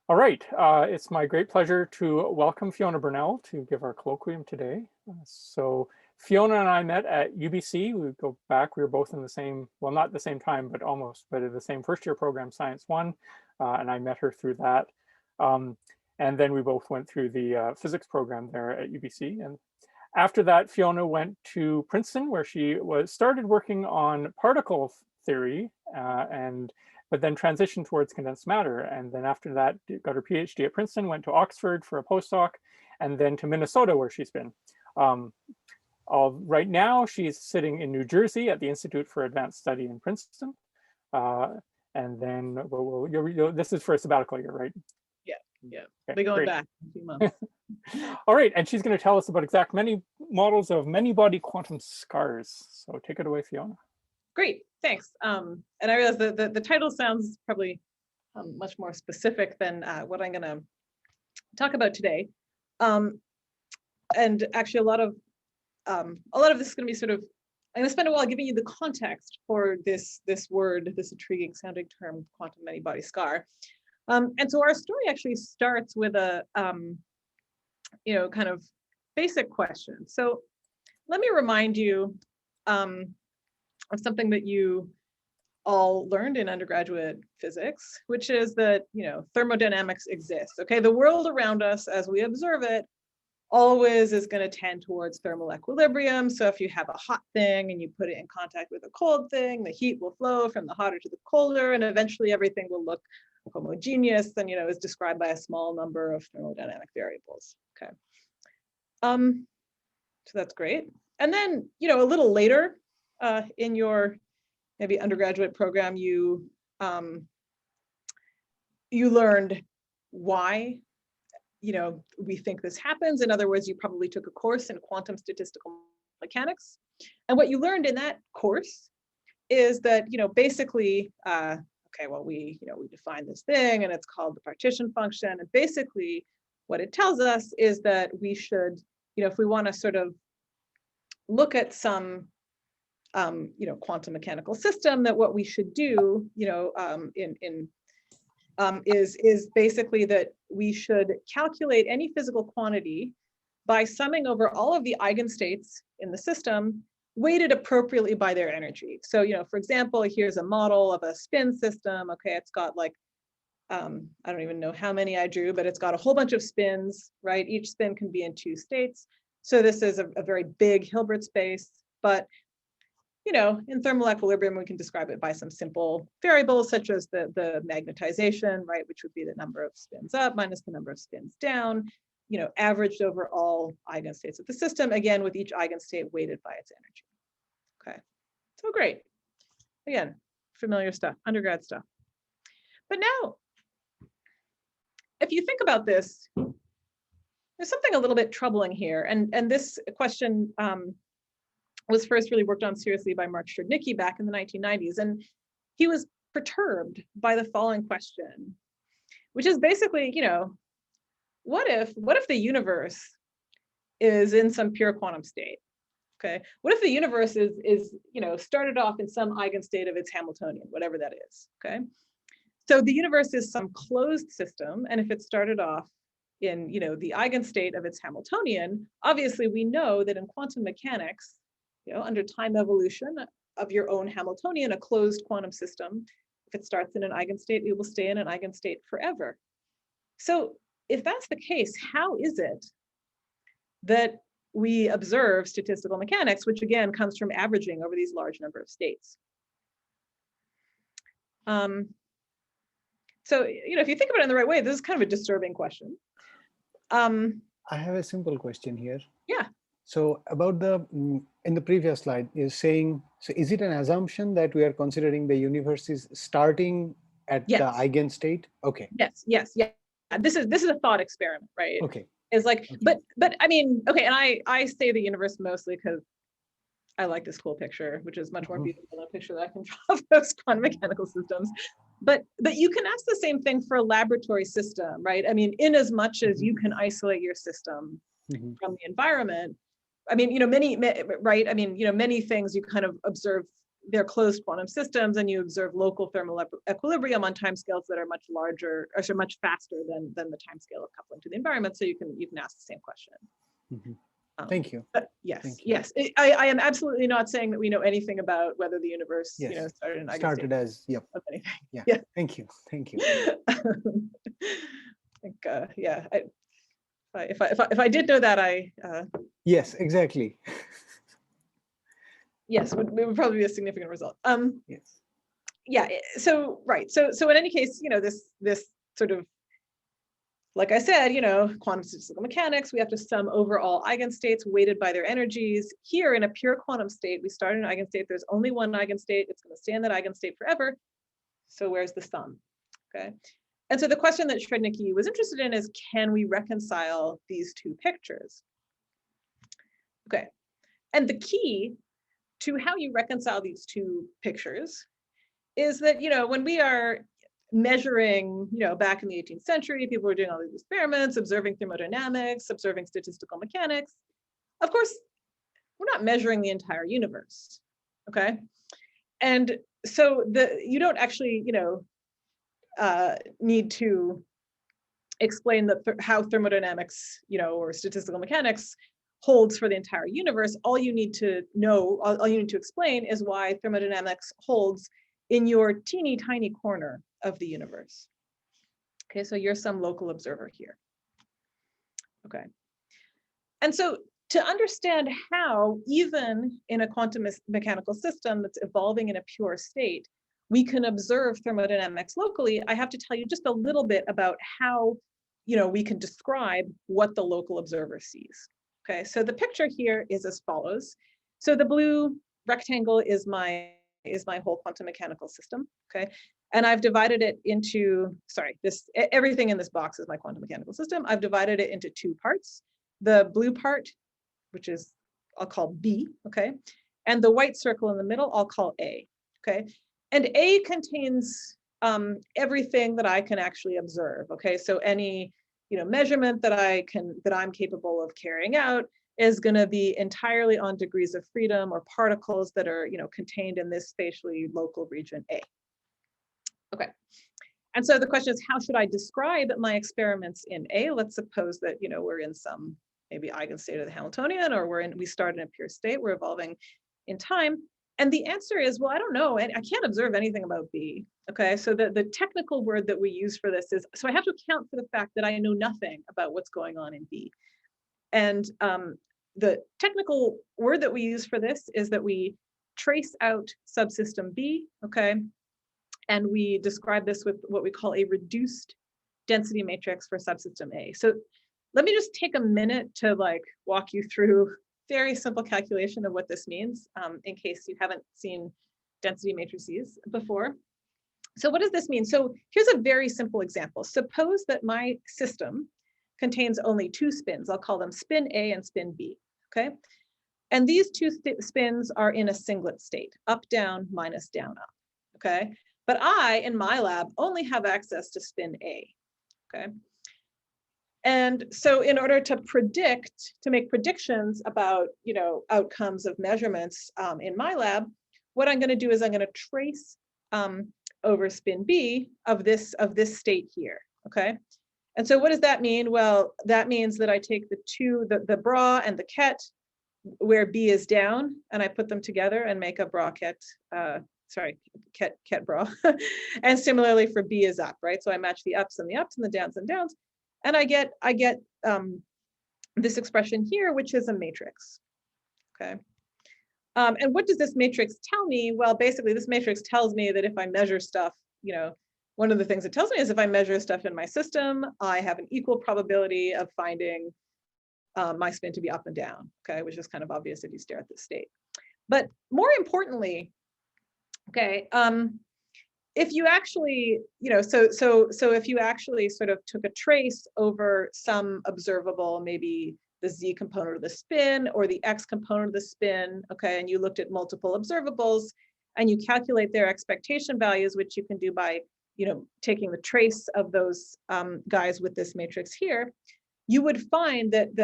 All right, it's my great pleasure to welcome Fiona Burnell to give our colloquium today. So Fiona and I met at UBC. We go back, we were both in the same, well, not the same time, but almost, but in the same first year program, Science 1, and I met her through that. And then we both went through the physics program there at UBC. And after that, Fiona went to Princeton, where she started working on particle theory but then transitioned towards condensed matter. And then after that, got her PhD at Princeton, went to Oxford for a postdoc, and then to Minnesota, where she's been. Right now, she's sitting in New Jersey at the Institute for Advanced Study in Princeton. And then this is for a sabbatical year, right? Yeah. Okay, They're going great. back in a few months. All right, and she's going to tell us about exact many models of many-body quantum scars. So take it away, Fiona. Great, thanks. And I realize that the title sounds probably much more specific than what I'm going to talk about today. And actually, a lot of this is going to be sort of, I'm going to spend a while giving you the context for this word, this intriguing sounding term, quantum many-body scar. And so our story actually starts with a kind of basic question. So let me remind you of something that you all learned in undergraduate physics, which is that thermodynamics exists. Okay, the world around us as we observe it always is going to tend towards thermal equilibrium. So if you have a hot thing and you put it in contact with a cold thing, the heat will flow from the hotter to the colder, and eventually everything will look homogeneous and is described by a small number of thermodynamic variables. Okay, so that's great. And then a little later in your maybe undergraduate program, you learned why we think this happens. In other words, you probably took a course in quantum statistical mechanics, and what you learned in that course is that basically okay, well, we define this thing and it's called the partition function. And basically what it tells us is that we should, if we want to sort of look at some, quantum mechanical system, that what we should do, is basically that we should calculate any physical quantity by summing over all of the eigenstates in the system, weighted appropriately by their energy. So, for example, here's a model of a spin system. Okay, it's got like, I don't even know how many I drew, but it's got a whole bunch of spins, right? Each spin can be in two states. So this is a very big Hilbert space, but in thermal equilibrium, we can describe it by some simple variables, such as the magnetization, right, which would be the number of spins up minus the number of spins down, averaged over all eigenstates of the system, again, with each eigenstate weighted by its energy. Okay, so great. Again, familiar stuff, undergrad stuff. But now, if you think about this, there's something a little bit troubling here. And this question was first really worked on seriously by Mark Strzednicki back in the 1990s. And he was perturbed by the following question, which is basically, what if the universe is in some pure quantum state? Okay, what if the universe is started off in some eigenstate of its Hamiltonian, whatever that is? Okay, so the universe is some closed system, and if it started off in the eigenstate of its Hamiltonian, obviously we know that in quantum mechanics, under time evolution of your own Hamiltonian, a closed quantum system, if it starts in an eigenstate, it will stay in an eigenstate forever. So if that's the case, how is it that we observe statistical mechanics, which again comes from averaging over these large number of states? So, if you think about it in the right way, this is kind of a disturbing question. I have a simple question here. Yeah. So about in the previous slide is saying, so is it an assumption that we are considering the universe is starting at the eigenstate? Okay. Yes. This is a thought experiment, right? Okay. It's like, okay. but I mean, okay, and I say the universe mostly because I like this cool picture, which is much more beautiful than a picture that I can draw of most quantum mechanical systems. But you can ask the same thing for a laboratory system, right? I mean, in as much as you can isolate your system from the environment, I mean, many things you kind of observe they're closed quantum systems, and you observe local thermal equilibrium on timescales that are much larger, or much faster than the timescale of coupling to the environment. So you can ask the same question. Mm-hmm. Thank you. Yes, Thank you. yes. I am absolutely not saying that we know anything about whether the universe, Yes. started in Started as, yep. of anything. Yeah. Yeah. Thank you. Thank you. I think, yeah. If I did know that, yes, exactly. yes, it would probably be a significant result. Yes. Yeah. So right. So in any case, this sort of, like I said, quantum statistical mechanics, we have to sum over all eigenstates weighted by their energies. Here in a pure quantum state, we start in an eigenstate. There's only one eigenstate. It's going to stay in that eigenstate forever. So where's the sum? Okay. And so the question that Srednicki was interested in is, can we reconcile these two pictures? Okay. And the key to how you reconcile these two pictures is that, when we are measuring, back in the 18th century, people were doing all these experiments, observing thermodynamics, observing statistical mechanics. Of course, we're not measuring the entire universe, okay? And so you don't actually, need to explain how thermodynamics, or statistical mechanics holds for the entire universe. All you need to know, all you need to explain is why thermodynamics holds in your teeny tiny corner of the universe. Okay, so you're some local observer here. Okay. And so to understand how, even in a quantum mechanical system that's evolving in a pure state, we can observe thermodynamics locally, I have to tell you just a little bit about how, we can describe what the local observer sees. Okay, so the picture here is as follows. So the blue rectangle is my whole quantum mechanical system, okay? And I've divided it into, everything in this box is my quantum mechanical system. I've divided it into two parts. The blue part, which is, I'll call B, okay? And the white circle in the middle, I'll call A, okay? And A contains everything that I can actually observe, okay? So any, measurement that I'm capable of carrying out is going to be entirely on degrees of freedom, or particles that are, contained in this spatially local region A. Okay. And so the question is, how should I describe my experiments in A? Let's suppose that, we're in some maybe eigenstate of the Hamiltonian, or we start in a pure state, we're evolving in time. And the answer is, well, I don't know, and I can't observe anything about B. Okay, so the technical word that we use for this is, so I have to account for the fact that I know nothing about what's going on in B. And the technical word that we use for this is that we trace out subsystem B, okay? And we describe this with what we call a reduced density matrix for subsystem A. So let me just take a minute to walk you through very simple calculation of what this means, in case you haven't seen density matrices before. So what does this mean? So here's a very simple example. Suppose that my system contains only two spins. I'll call them spin A and spin B, okay? And these two spins are in a singlet state, up, down, minus, down, up, okay? But I, in my lab, only have access to spin A, okay? And so in order to make predictions about, outcomes of measurements in my lab, what I'm going to do is I'm going to trace over spin B of this state here, okay? And so what does that mean? Well, that means that I take the bra and the ket where B is down, and I put them together and make a bra ket, ket bra. And similarly for B is up, right? So I match the ups and the downs and downs. And I get this expression here, which is a matrix, okay? And what does this matrix tell me? Well, basically this matrix tells me that if I measure stuff, one of the things it tells me is if I measure stuff in my system, I have an equal probability of finding my spin to be up and down, okay? Which is kind of obvious if you stare at this state. But more importantly, okay, if you actually, so if you actually sort of took a trace over some observable, maybe the Z component of the spin or the X component of the spin, okay, and you looked at multiple observables and you calculate their expectation values, which you can do by, taking the trace of those guys with this matrix here, you would find that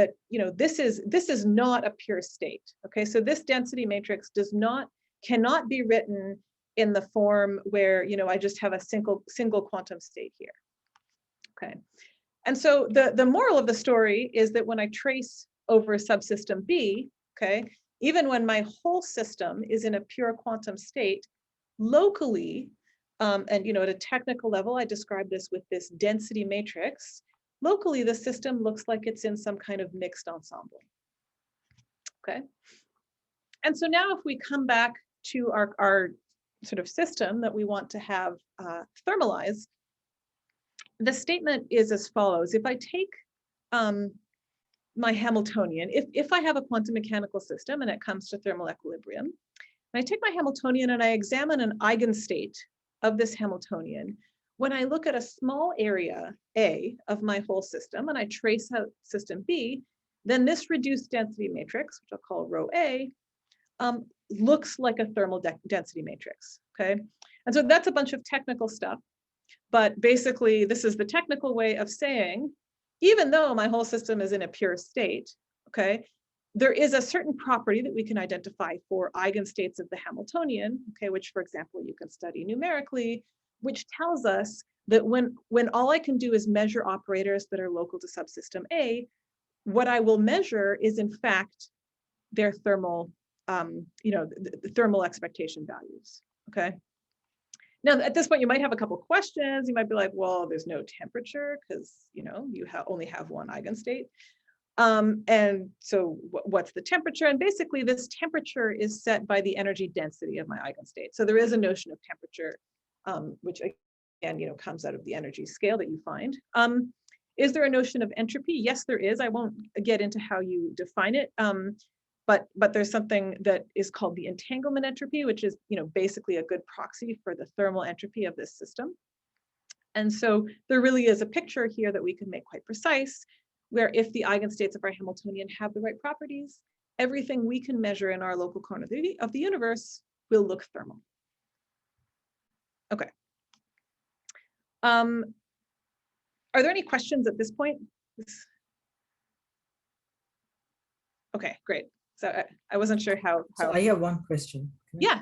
this is not a pure state, okay? So this density matrix does not cannot be written in the form where, I just have a single quantum state here. Okay. And so the moral of the story is that when I trace over subsystem B, okay, even when my whole system is in a pure quantum state, locally, and at a technical level, I describe this with this density matrix. Locally, the system looks like it's in some kind of mixed ensemble. Okay. And so now if we come back to our sort of system that we want to have thermalize, the statement is as follows. If I take my Hamiltonian, if I have a quantum mechanical system and it comes to thermal equilibrium, and I take my Hamiltonian and I examine an eigenstate of this Hamiltonian, when I look at a small area A of my whole system and I trace out system B, then this reduced density matrix, which I'll call rho A, looks like a thermal density matrix, okay? And so that's a bunch of technical stuff, but basically this is the technical way of saying, even though my whole system is in a pure state, okay, there is a certain property that we can identify for eigenstates of the Hamiltonian, okay, which for example, you can study numerically, which tells us that when all I can do is measure operators that are local to subsystem A, what I will measure is in fact their thermal, the thermal expectation values, okay? Now, at this point, you might have a couple questions. You might be like, well, there's no temperature because, you only have one eigenstate. And so what's the temperature? And basically this temperature is set by the energy density of my eigenstate. So there is a notion of temperature, which again, comes out of the energy scale that you find. Is there a notion of entropy? Yes, there is. I won't get into how you define it. But there's something that is called the entanglement entropy, which is, basically a good proxy for the thermal entropy of this system. And so there really is a picture here that we can make quite precise, where if the eigenstates of our Hamiltonian have the right properties, everything we can measure in our local corner of the universe will look thermal. Okay. Are there any questions at this point? Okay, great. So I wasn't sure how. So I have one question. Yeah.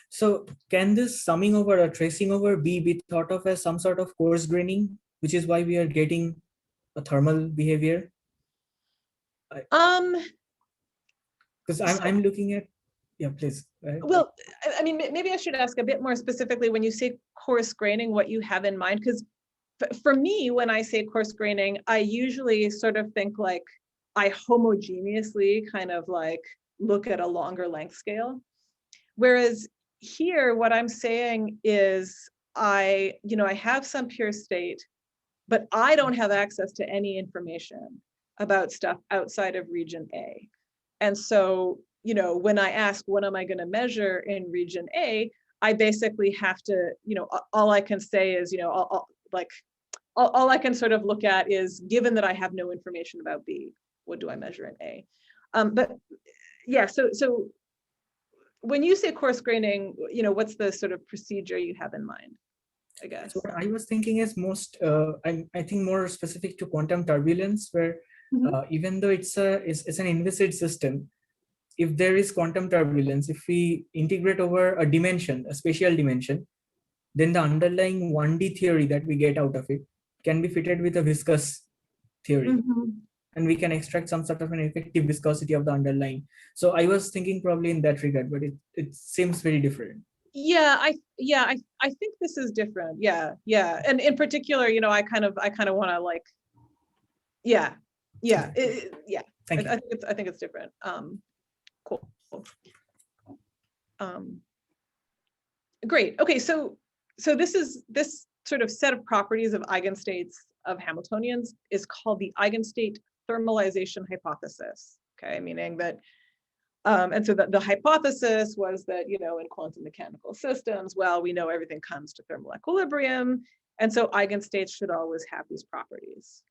So can this summing over or tracing over be thought of as some sort of coarse graining, which is why we are getting a thermal behavior? Because I'm looking at, yeah, please. Right? Well, I mean, maybe I should ask a bit more specifically when you say coarse graining, what you have in mind, because for me, when I say coarse graining, I usually sort of think like I homogeneously kind of like look at a longer length scale. Whereas here, what I'm saying is I have some pure state, but I don't have access to any information about stuff outside of region A. And so, when I ask, what am I going to measure in region A, I basically have to, all I can say is, all I can sort of look at is, given that I have no information about B, what do I measure in A? But yeah, so when you say coarse graining, what's the sort of procedure you have in mind, I guess? So what I was thinking is most, I think more specific to quantum turbulence, where even though it's an inviscid system, if there is quantum turbulence, if we integrate over a dimension, a spatial dimension, then the underlying 1D theory that we get out of it can be fitted with a viscous theory. And we can extract some sort of an effective viscosity of the underlying. So I was thinking probably in that regard, but it seems very different. Yeah, I think this is different. Yeah. And in particular, I kind of want to like, yeah. Thank you. I think it's different. Cool. Great. Okay, so this sort of set of properties of eigenstates of Hamiltonians is called the eigenstate thermalization hypothesis. Okay, meaning that, and so the hypothesis was that, in quantum mechanical systems, well, we know everything comes to thermal equilibrium, and so eigenstates should always have these properties.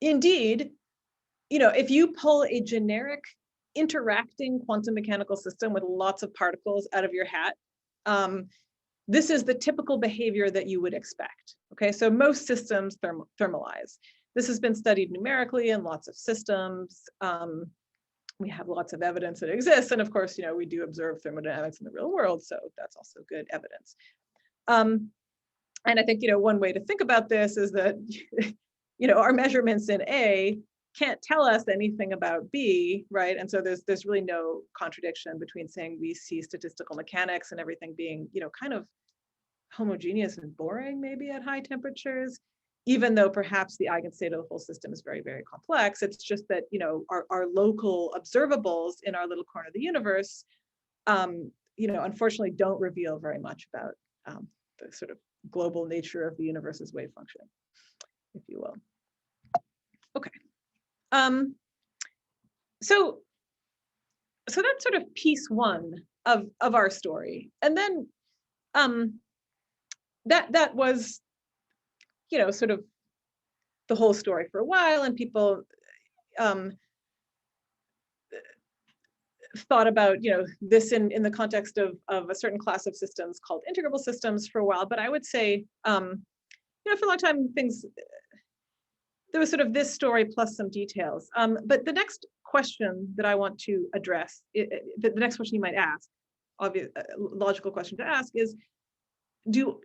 Indeed, if you pull a generic interacting quantum mechanical system with lots of particles out of your hat, this is the typical behavior that you would expect. Okay, so most systems thermalize. This has been studied numerically in lots of systems. we have lots of evidence that it exists. And of course, we do observe thermodynamics in the real world, so that's also good evidence. And I think, one way to think about this is that, our measurements in A can't tell us anything about B, right? And so there's really no contradiction between saying we see statistical mechanics and everything being, kind of homogeneous and boring maybe at high temperatures, even though perhaps the eigenstate of the whole system is very, very complex. It's just that, our local observables in our little corner of the universe, unfortunately don't reveal very much about the sort of global nature of the universe's wave function, if you will. Okay. So that's sort of piece one of our story. And then that was, sort of the whole story for a while, and people thought about, this in the context of a certain class of systems called integrable systems for a while. But I would say, for a long time, there was sort of this story plus some details. But the next question that I want to address, the next question you might ask, obvious logical question to ask is, do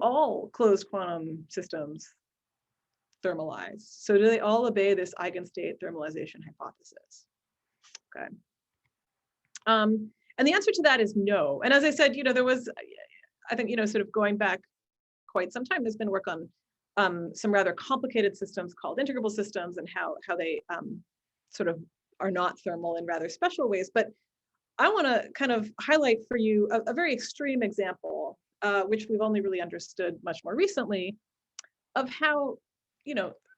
all closed quantum systems thermalize? So do they all obey this eigenstate thermalization hypothesis? Okay. And the answer to that is no. And as I said, there was, I think, sort of going back quite some time, there's been work on some rather complicated systems called integrable systems, and how they sort of are not thermal in rather special ways. But I want to kind of highlight for you a very extreme example, which we've only really understood much more recently, of how,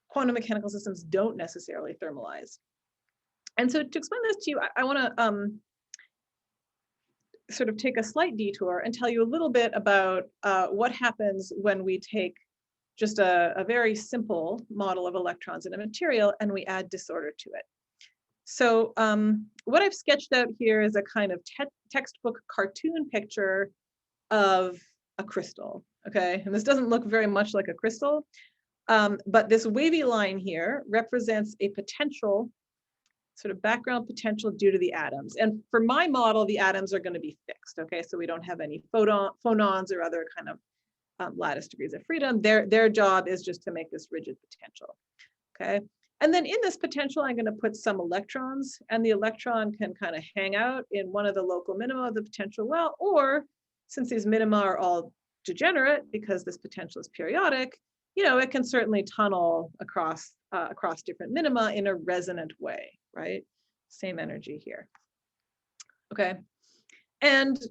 quantum mechanical systems don't necessarily thermalize. And so to explain this to you, I want to sort of take a slight detour and tell you a little bit about what happens when we take just a very simple model of electrons in a material and we add disorder to it. So what I've sketched out here is a kind of textbook cartoon picture of a crystal, okay? And this doesn't look very much like a crystal, but this wavy line here represents a potential, sort of background potential due to the atoms. And for my model, the atoms are going to be fixed, okay? So we don't have any phonons or other kind of lattice degrees of freedom. Their job is just to make this rigid potential, okay? And then in this potential, I'm going to put some electrons, and the electron can kind of hang out in one of the local minima of the potential well, or since these minima are all degenerate because this potential is periodic, it can certainly tunnel across different minima in a resonant way, right? Same energy here. Okay. And,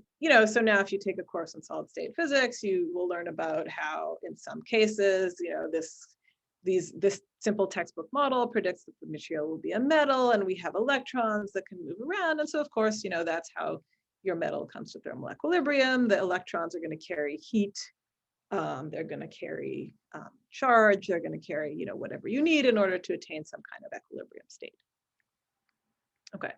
so now if you take a course in solid state physics, you will learn about how in some cases, this simple textbook model predicts that the material will be a metal, and we have electrons that can move around. And so of course, that's how your metal comes to thermal equilibrium. The electrons are going to carry heat. They're going to carry charge. They're going to carry, whatever you need in order to attain some kind of equilibrium state. Okay.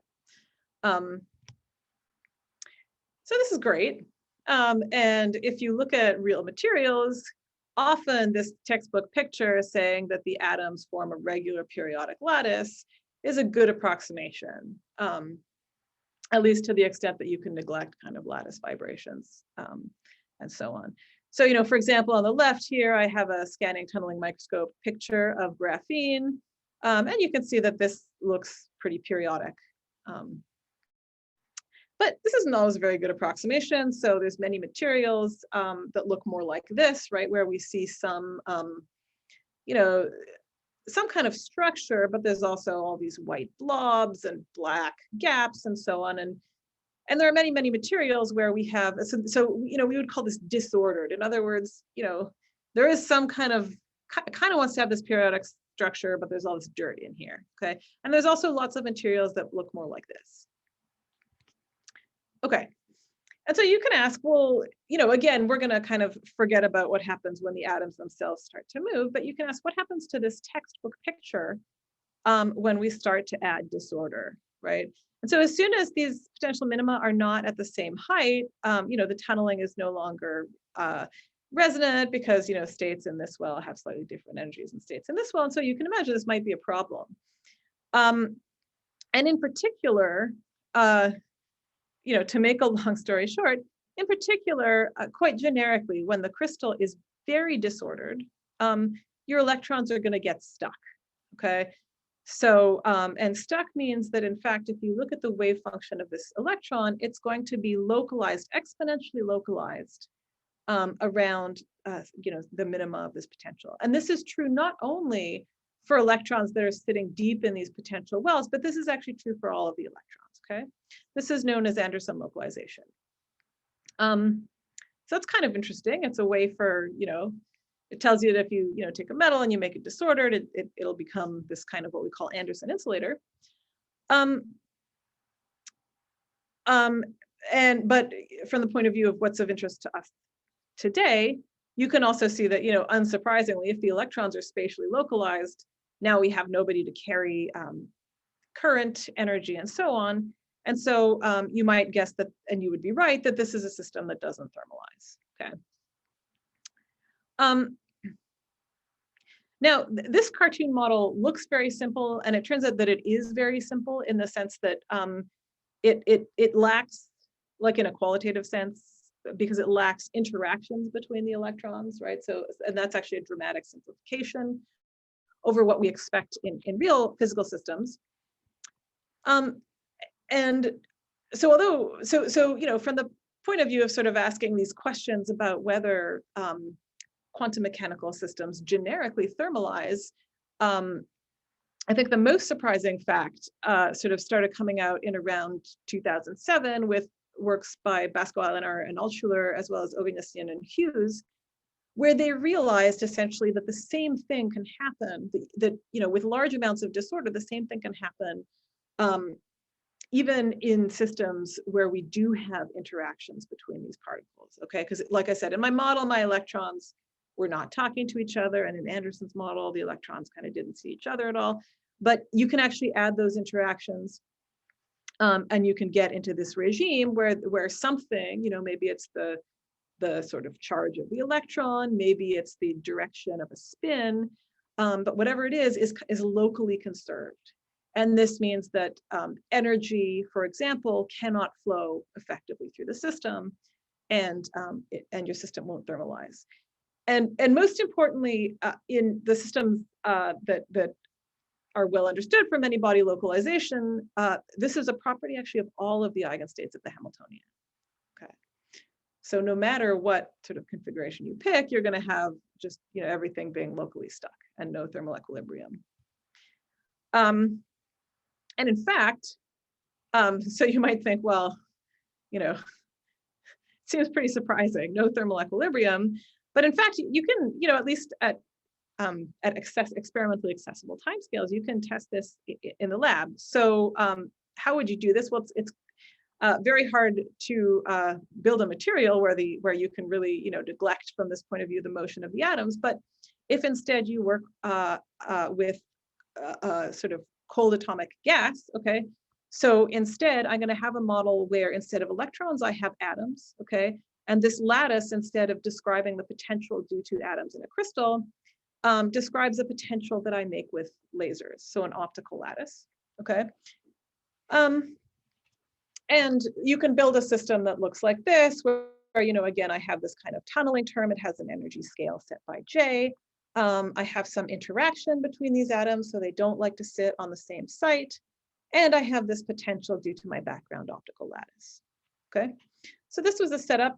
So this is great. And if you look at real materials, often this textbook picture saying that the atoms form a regular periodic lattice is a good approximation, at least to the extent that you can neglect kind of lattice vibrations and so on. So, for example, on the left here, I have a scanning tunneling microscope picture of graphene, and you can see that this looks pretty periodic. But this isn't always a very good approximation. So there's many materials that look more like this, right, where we see some, some kind of structure, but there's also all these white blobs and black gaps and so on. And there are many, many materials where we have, so we would call this disordered. In other words, there is some kind of wants to have this periodic structure, but there's all this dirt in here, okay? And there's also lots of materials that look more like this. Okay, and so you can ask, well, again, we're gonna kind of forget about what happens when the atoms themselves start to move, but you can ask what happens to this textbook picture when we start to add disorder, right? And so as soon as these potential minima are not at the same height, the tunneling is no longer resonant because, states in this well have slightly different energies than states in this well. And so you can imagine this might be a problem. And in particular, to make a long story short, in particular, quite generically, when the crystal is very disordered, your electrons are going to get stuck, okay? So, and stuck means that, in fact, if you look at the wave function of this electron, it's going to be localized, exponentially localized around, the minima of this potential. And this is true not only for electrons that are sitting deep in these potential wells, but this is actually true for all of the electrons, okay? This is known as Anderson localization. So that's kind of interesting. It's a way for, it tells you that if you, take a metal and you make it disordered, it'll become this kind of what we call Anderson insulator. But from the point of view of what's of interest to us today, you can also see that, unsurprisingly, if the electrons are spatially localized, now we have nobody to carry current, energy, and so on. And so you might guess that, and you would be right, that this is a system that doesn't thermalize, okay? Now, this cartoon model looks very simple, and it turns out that it is very simple in the sense that it lacks, like in a qualitative sense, because it lacks interactions between the electrons, right? So, and that's actually a dramatic simplification over what we expect in real physical systems. And so from the point of view of sort of asking these questions about whether quantum mechanical systems generically thermalize, I think the most surprising fact sort of started coming out in around 2007 with works by Basco-Allener and Altschuler, as well as Ovanesian and Hughes, where they realized essentially that the same thing can happen, that with large amounts of disorder, the same thing can happen even in systems where we do have interactions between these particles, okay? Because like I said, in my model, my electrons were not talking to each other, and in Anderson's model, the electrons kind of didn't see each other at all. But you can actually add those interactions, and you can get into this regime where something, maybe it's the sort of charge of the electron, maybe it's the direction of a spin, but whatever it is locally conserved. And this means that energy, for example, cannot flow effectively through the system, and your system won't thermalize. And most importantly, in the systems that are well understood for many-body localization, this is a property actually of all of the eigenstates of the Hamiltonian. Okay, so no matter what sort of configuration you pick, you're going to have just everything being locally stuck and no thermal equilibrium. And in fact, so you might think, well, it seems pretty surprising, no thermal equilibrium. But in fact, you can, at least at experimentally accessible timescales, you can test this in the lab. So how would you do this? Well, it's very hard to build a material where you can really, neglect from this point of view the motion of the atoms. But if instead you work with sort of cold atomic gas, okay? So instead, I'm going to have a model where instead of electrons, I have atoms, okay? And this lattice, instead of describing the potential due to atoms in a crystal, describes a potential that I make with lasers, so an optical lattice, okay? And you can build a system that looks like this, where again, I have this kind of tunneling term. It has an energy scale set by J. I have some interaction between these atoms, so they don't like to sit on the same site. And I have this potential due to my background optical lattice, okay? So this was a setup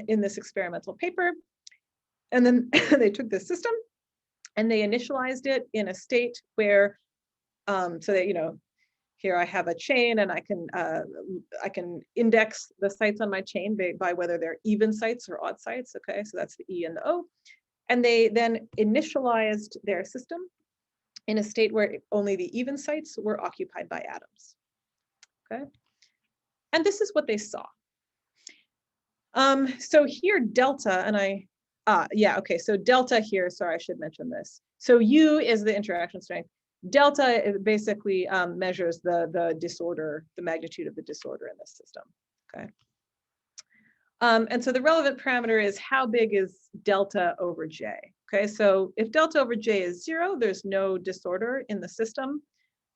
in this experimental paper. And then they took this system and they initialized it in a state where, so that, here I have a chain, and I can index the sites on my chain by whether they're even sites or odd sites, okay? So that's the E and the O. And they then initialized their system in a state where only the even sites were occupied by atoms, okay? And this is what they saw. So here delta, and okay, so delta here, sorry, I should mention this. So U is the interaction strength. Delta basically measures the disorder, the magnitude of the disorder in this system, okay? And so the relevant parameter is how big is delta over J, okay? So if delta over J is 0, there's no disorder in the system,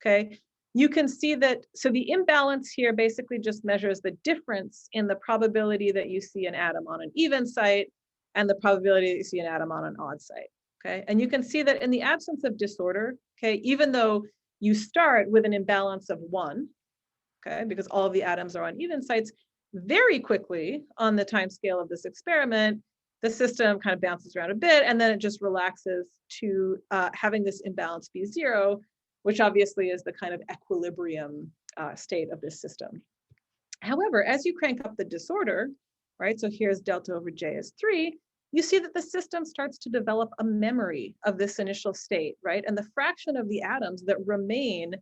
okay? you can see that, so the imbalance here basically just measures the difference in the probability that you see an atom on an even site and the probability that you see an atom on an odd site, okay? And you can see that in the absence of disorder, okay, even though you start with an imbalance of 1, okay, because all of the atoms are on even sites, very quickly on the time scale of this experiment, the system kind of bounces around a bit, and then it just relaxes to having this imbalance be 0, which obviously is the kind of equilibrium state of this system. However, as you crank up the disorder, right, so here's delta over J is 3, you see that the system starts to develop a memory of this initial state, right? And the fraction of the atoms that remain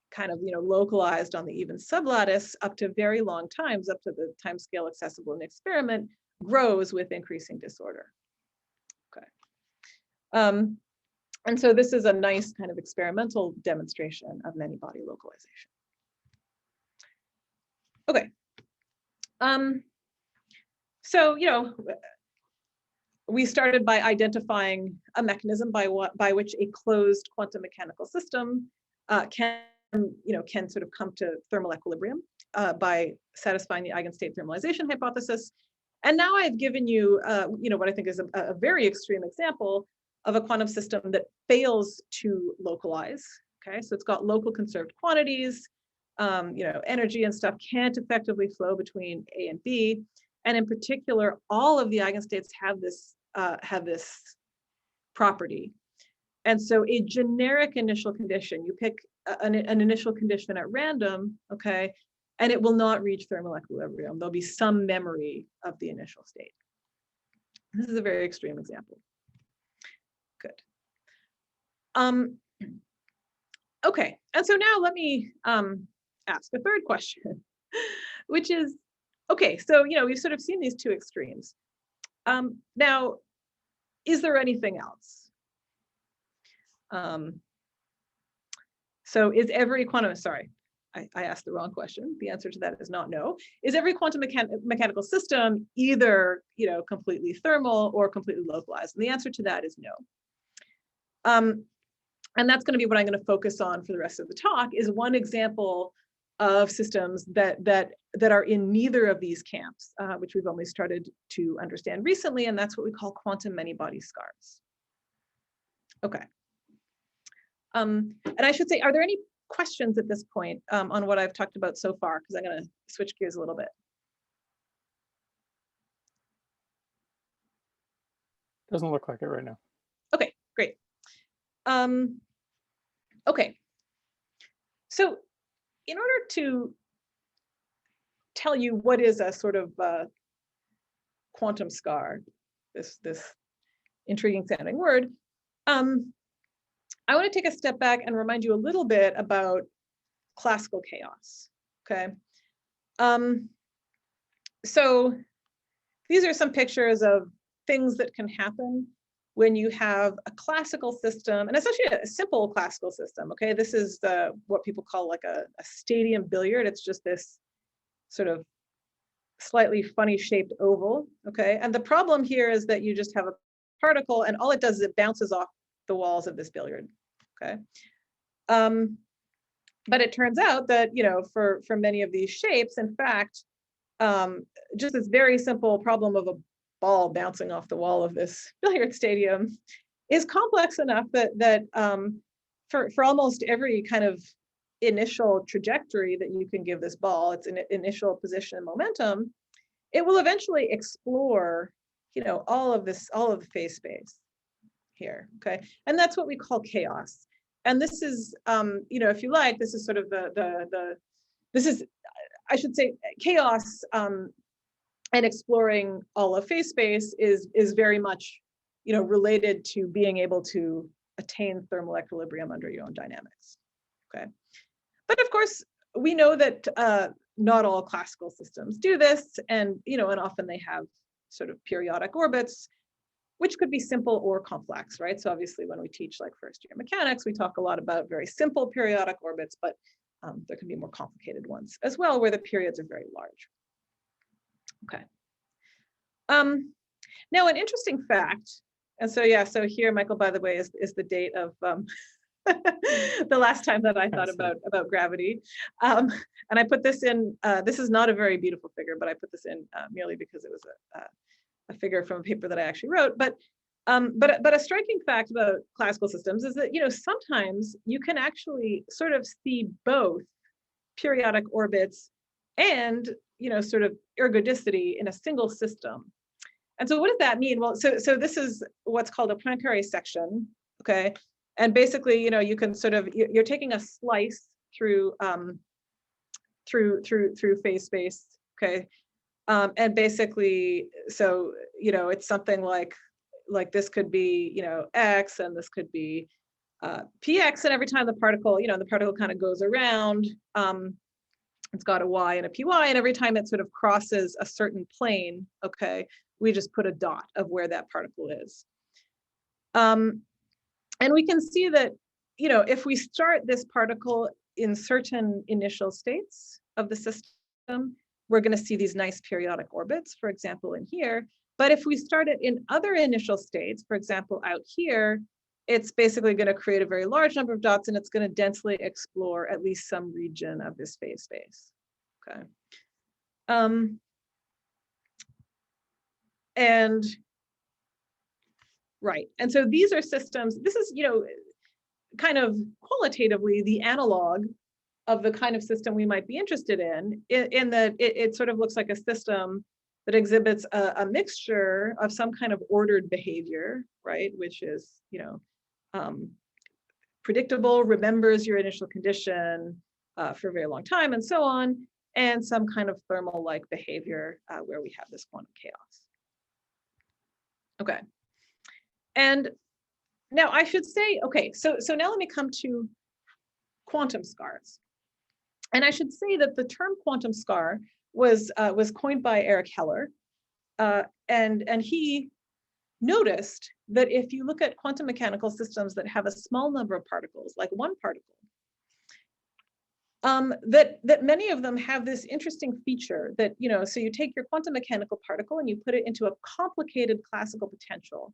kind of, localized on the even sublattice up to very long times, up to the time scale accessible in the experiment, grows with increasing disorder. Okay. And so this is a nice kind of experimental demonstration of many-body localization. Okay. So, we started by identifying a mechanism by which a closed quantum mechanical system can sort of come to thermal equilibrium by satisfying the eigenstate thermalization hypothesis. And now I've given you, what I think is a very extreme example of a quantum system that fails to localize. Okay, so it's got local conserved quantities, energy and stuff can't effectively flow between A and B, and in particular, all of the eigenstates have this property. And so a generic initial condition, you pick an initial condition at random, okay, and it will not reach thermal equilibrium. There'll be some memory of the initial state. This is a very extreme example. Good. Okay, and so now let me ask a third question, which is, okay, so we've sort of seen these two extremes. Now, is there anything else? So is every quantum, sorry, I asked the wrong question. The answer to that is not no. Is every quantum mechanical system either completely thermal or completely localized? And the answer to that is no. And that's going to be what I'm going to focus on for the rest of the talk, is one example of systems that are in neither of these camps, which we've only started to understand recently, and that's what we call quantum many-body scars. Okay. And I should say, are there any questions at this point on what I've talked about so far? Because I'm going to switch gears a little bit. Doesn't look like it right now. Okay, great. Okay, so in order to tell you what is a sort of quantum scar, this intriguing sounding word, I want to take a step back and remind you a little bit about classical chaos, okay? So these are some pictures of things that can happen when you have a classical system, and it's actually a simple classical system, okay? This is what people call like a stadium billiard. It's just this sort of slightly funny shaped oval, okay? And the problem here is that you just have a particle, and all it does is it bounces off the walls of this billiard, okay? But it turns out that, for many of these shapes, in fact, just this very simple problem of a ball bouncing off the wall of this billiard stadium is complex enough that for almost every kind of initial trajectory that you can give this ball, its initial position and momentum, it will eventually explore, all of the phase space here, okay? And that's what we call chaos. And this is, if you like, this is sort of this is, I should say, chaos and exploring all of phase space is very much, related to being able to attain thermal equilibrium under your own dynamics, okay? But of course, we know that not all classical systems do this, and and often they have sort of periodic orbits, which could be simple or complex, right? So obviously, when we teach like first-year mechanics, we talk a lot about very simple periodic orbits, but there can be more complicated ones as well, where the periods are very large. Okay. Now, an interesting fact, and so yeah, so here, Michael, by the way, is the date of the last time that I thought about gravity. And I put this in, this is not a very beautiful figure, but I put this in merely because it was a figure from a paper that I actually wrote. But a striking fact about classical systems is that, sometimes you can actually sort of see both periodic orbits and, sort of ergodicity in a single system. And so what does that mean? Well, so this is what's called a Poincaré section, okay? And basically, you can sort of, you're taking a slice through phase space, okay? And basically, so, it's something like this could be, X, and this could be PX, and every time the particle, the particle kind of goes around, it's got a Y and a PY, and every time it sort of crosses a certain plane, okay, we just put a dot of where that particle is. And we can see that, if we start this particle in certain initial states of the system, we're going to see these nice periodic orbits, for example, in here. But if we start it in other initial states, for example, out here, it's basically going to create a very large number of dots, and it's going to densely explore at least some region of this phase space. Okay. And right. And so these are systems, this is, kind of qualitatively the analog of the kind of system we might be interested in that it sort of looks like a system that exhibits a mixture of some kind of ordered behavior, right? Which is, predictable, remembers your initial condition for a very long time, and so on, and some kind of thermal-like behavior where we have this quantum chaos. Okay. And now I should say, okay, so now let me come to quantum scars. And I should say that the term quantum scar was coined by Eric Heller, and he noticed that if you look at quantum mechanical systems that have a small number of particles, like one particle, that many of them have this interesting feature that, so you take your quantum mechanical particle and you put it into a complicated classical potential.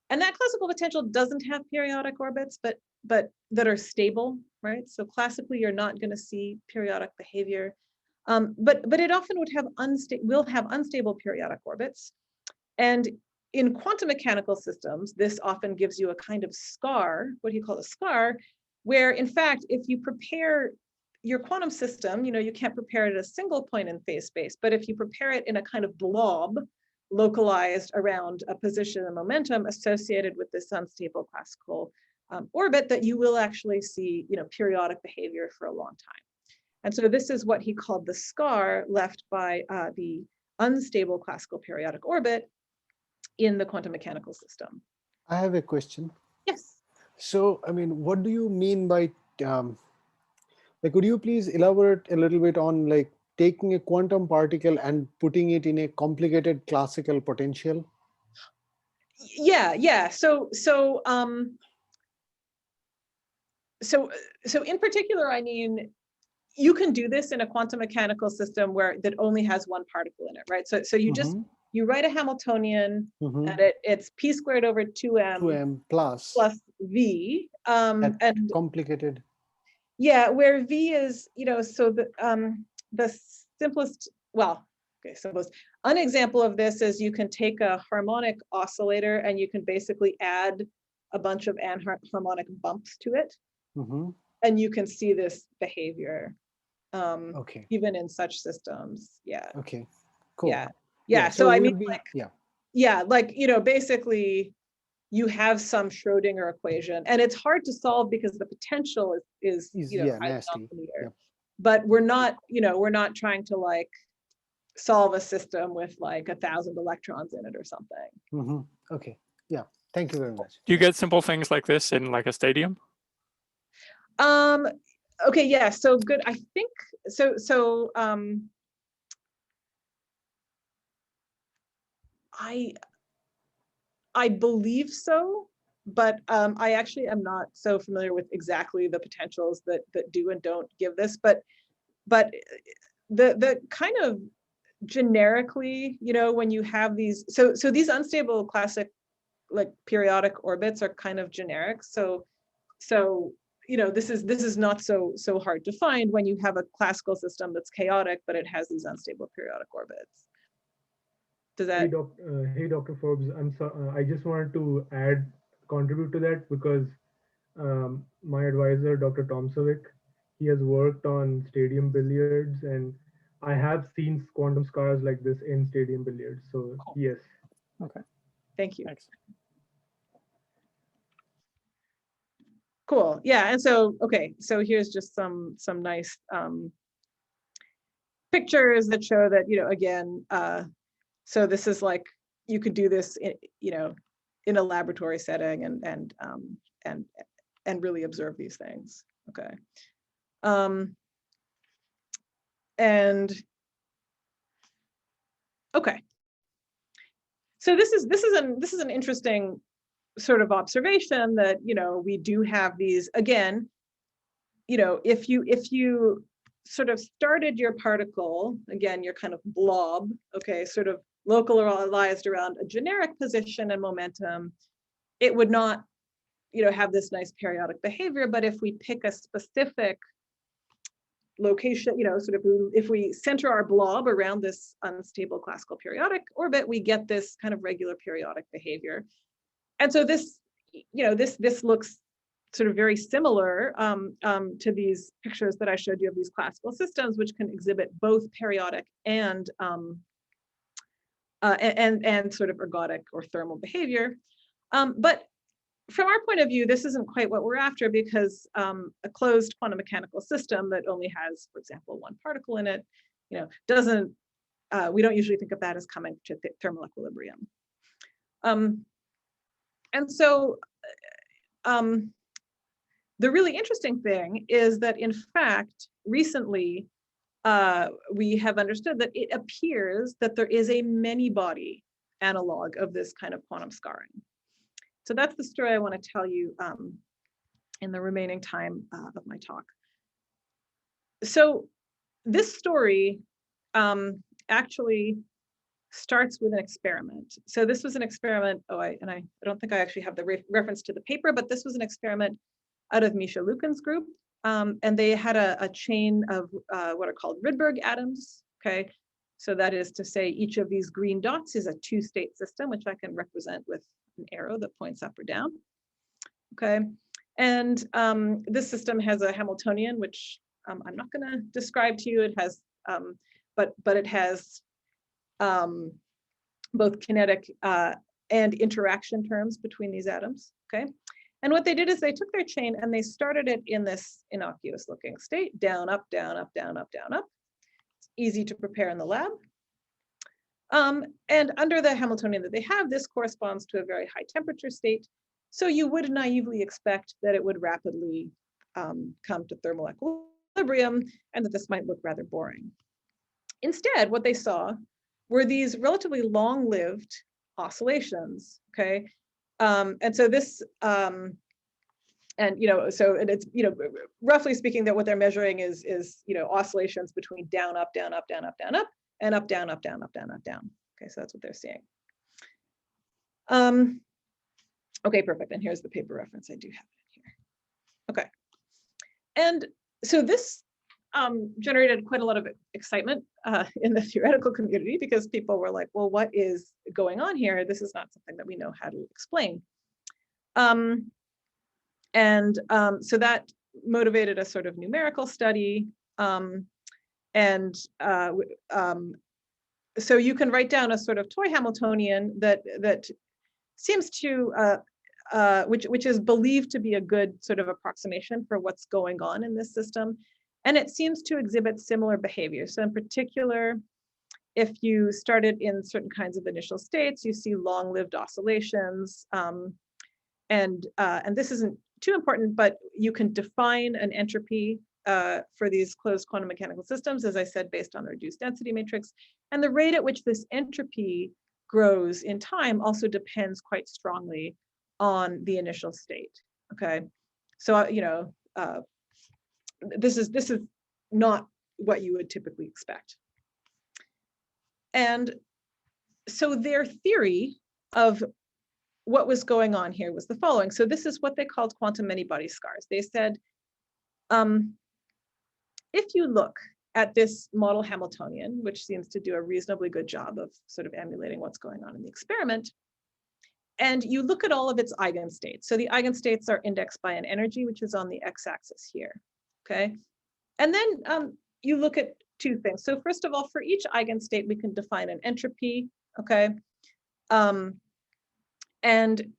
And that classical potential doesn't have periodic orbits, but that are stable, right? So classically, you're not going to see periodic behavior, but it often will have unstable periodic orbits. And in quantum mechanical systems, this often gives you a kind of scar, what he called a scar, where in fact, if you prepare your quantum system, you can't prepare it at a single point in phase space, but if you prepare it in a kind of blob, localized around a position and momentum associated with this unstable classical orbit, that you will actually see, periodic behavior for a long time. And so this is what he called the scar left by the unstable classical periodic orbit in the quantum mechanical system. I have a question. Yes. So, I mean, what do you mean by, could you please elaborate a little bit on taking a quantum particle and putting it in a complicated classical potential? Yeah. So in particular, I mean, you can do this in a quantum mechanical system that only has one particle in it, right? So you just, you write a Hamiltonian, and it's p squared over 2m plus v. And complicated. Yeah, where v is, so the simplest, simplest. An example of this is you can take a harmonic oscillator and you can basically add a bunch of anharmonic bumps to it. And you can see this behavior even in such systems. Yeah. Okay, cool. Yeah. So I mean, basically you have some Schrodinger equation, and it's hard to solve because the potential is nasty. But we're not trying to solve a system with 1,000 electrons in it or something. Okay. Yeah. Thank you very much. Do you get simple things like this in a stadium? Okay. Yeah. So good. I think so. I believe so, but I actually am not so familiar with exactly the potentials that do and don't give this. But the kind of generically, when you have these, so these unstable classic periodic orbits are kind of generic. So this is not so hard to find when you have a classical system that's chaotic, but it has these unstable periodic orbits. Does that? Hey, Dr. Forbes, I just wanted to contribute to that because my advisor, Dr. Tomsovic, he has worked on stadium billiards, and I have seen quantum scars like this in stadium billiards. So yes. Okay. Thank you. Thanks. Cool. Yeah. And so, okay, so here's just some nice pictures that show that, again, so this is like, you could do this, in a laboratory setting and really observe these things. Okay. And okay. So this is an interesting sort of observation that, we do have these, again, if you sort of started your particle, again, your kind of blob, okay, sort of localized around a generic position and momentum, it would not, have this nice periodic behavior. But if we pick a specific location, sort of, if we center our blob around this unstable classical periodic orbit, we get this kind of regular periodic behavior. And so this, this looks sort of very similar to these pictures that I showed you of these classical systems, which can exhibit both periodic and sort of ergodic or thermal behavior. But from our point of view, this isn't quite what we're after, because a closed quantum mechanical system that only has, for example, one particle in it, doesn't, we don't usually think of that as coming to thermal equilibrium. And so the really interesting thing is that, in fact, recently, we have understood that it appears that there is a many-body analog of this kind of quantum scarring. So that's the story I want to tell you in the remaining time of my talk. So this story actually starts with an experiment. So this was an experiment, I don't think I actually have the reference to the paper, but this was an experiment out of Misha Lukin's group. And they had a chain of what are called Rydberg atoms, okay? So that is to say, each of these green dots is a two-state system, which I can represent with an arrow that points up or down, okay? And this system has a Hamiltonian, which I'm not gonna describe to you. It has, but it has both kinetic and interaction terms between these atoms, okay? And what they did is they took their chain and they started it in this innocuous looking state, down, up, down, up, down, up, down, up. It's easy to prepare in the lab. And under the Hamiltonian that they have, this corresponds to a very high temperature state. So you would naively expect that it would rapidly come to thermal equilibrium and that this might look rather boring. Instead, what they saw were these relatively long-lived oscillations, okay? And so this, and it's, roughly speaking, that what they're measuring is oscillations between down, up, down, up, down, up, down, up, and up, down, up, down, up, down, up, down. Okay, so that's what they're seeing. Okay, perfect. And here's the paper reference. I do have it here. Okay, and so this generated quite a lot of excitement in the theoretical community, because people were like, well, what is going on here? This is not something that we know how to explain. So that motivated a sort of numerical study. So you can write down a sort of toy Hamiltonian that seems to, which is believed to be a good sort of approximation for what's going on in this system. And it seems to exhibit similar behavior. So in particular, if you started in certain kinds of initial states, you see long-lived oscillations. And this isn't too important, but you can define an entropy for these closed quantum mechanical systems, as I said, based on the reduced density matrix. And the rate at which this entropy grows in time also depends quite strongly on the initial state, okay? So, this is not what you would typically expect. And so their theory of what was going on here was the following. So this is what they called quantum many-body scars. They said if you look at this model Hamiltonian, which seems to do a reasonably good job of sort of emulating what's going on in the experiment, and you look at all of its eigenstates. So the eigenstates are indexed by an energy, which is on the x-axis here, okay? And then you look at two things. So first of all, for each eigenstate, we can define an entropy, okay? And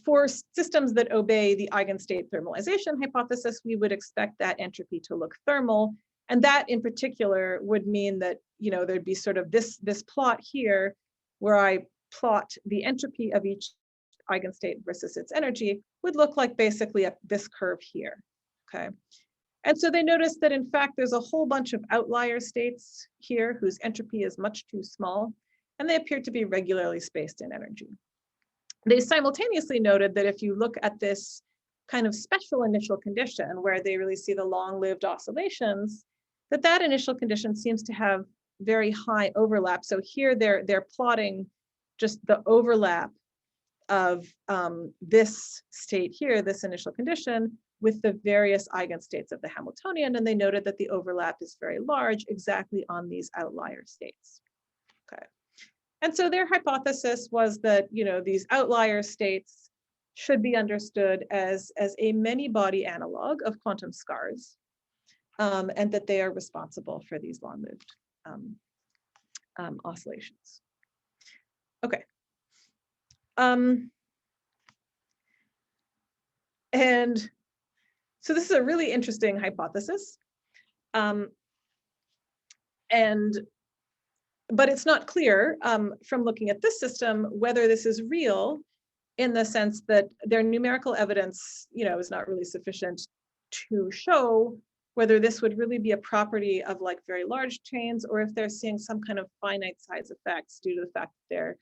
for systems that obey the eigenstate thermalization hypothesis, we would expect that entropy to look thermal. And that in particular would mean that, you know, there'd be sort of this plot here where I plot the entropy of each eigenstate versus its energy would look like basically this curve here, okay? And so they noticed that in fact, there's a whole bunch of outlier states here whose entropy is much too small, and they appear to be regularly spaced in energy. They simultaneously noted that if you look at this kind of special initial condition where they really see the long-lived oscillations, that initial condition seems to have very high overlap. So here they're plotting just the overlap of this state here, this initial condition, with the various eigenstates of the Hamiltonian, and they noted that the overlap is very large exactly on these outlier states. Okay. And so their hypothesis was that, you know, these outlier states should be understood as a many-body analog of quantum scars, and that they are responsible for these long-lived oscillations. Okay. And so this is a really interesting hypothesis. But it's not clear from looking at this system whether this is real, in the sense that their numerical evidence, you know, is not really sufficient to show whether this would really be a property of like very large chains, or if they're seeing some kind of finite size effects due to the fact that they're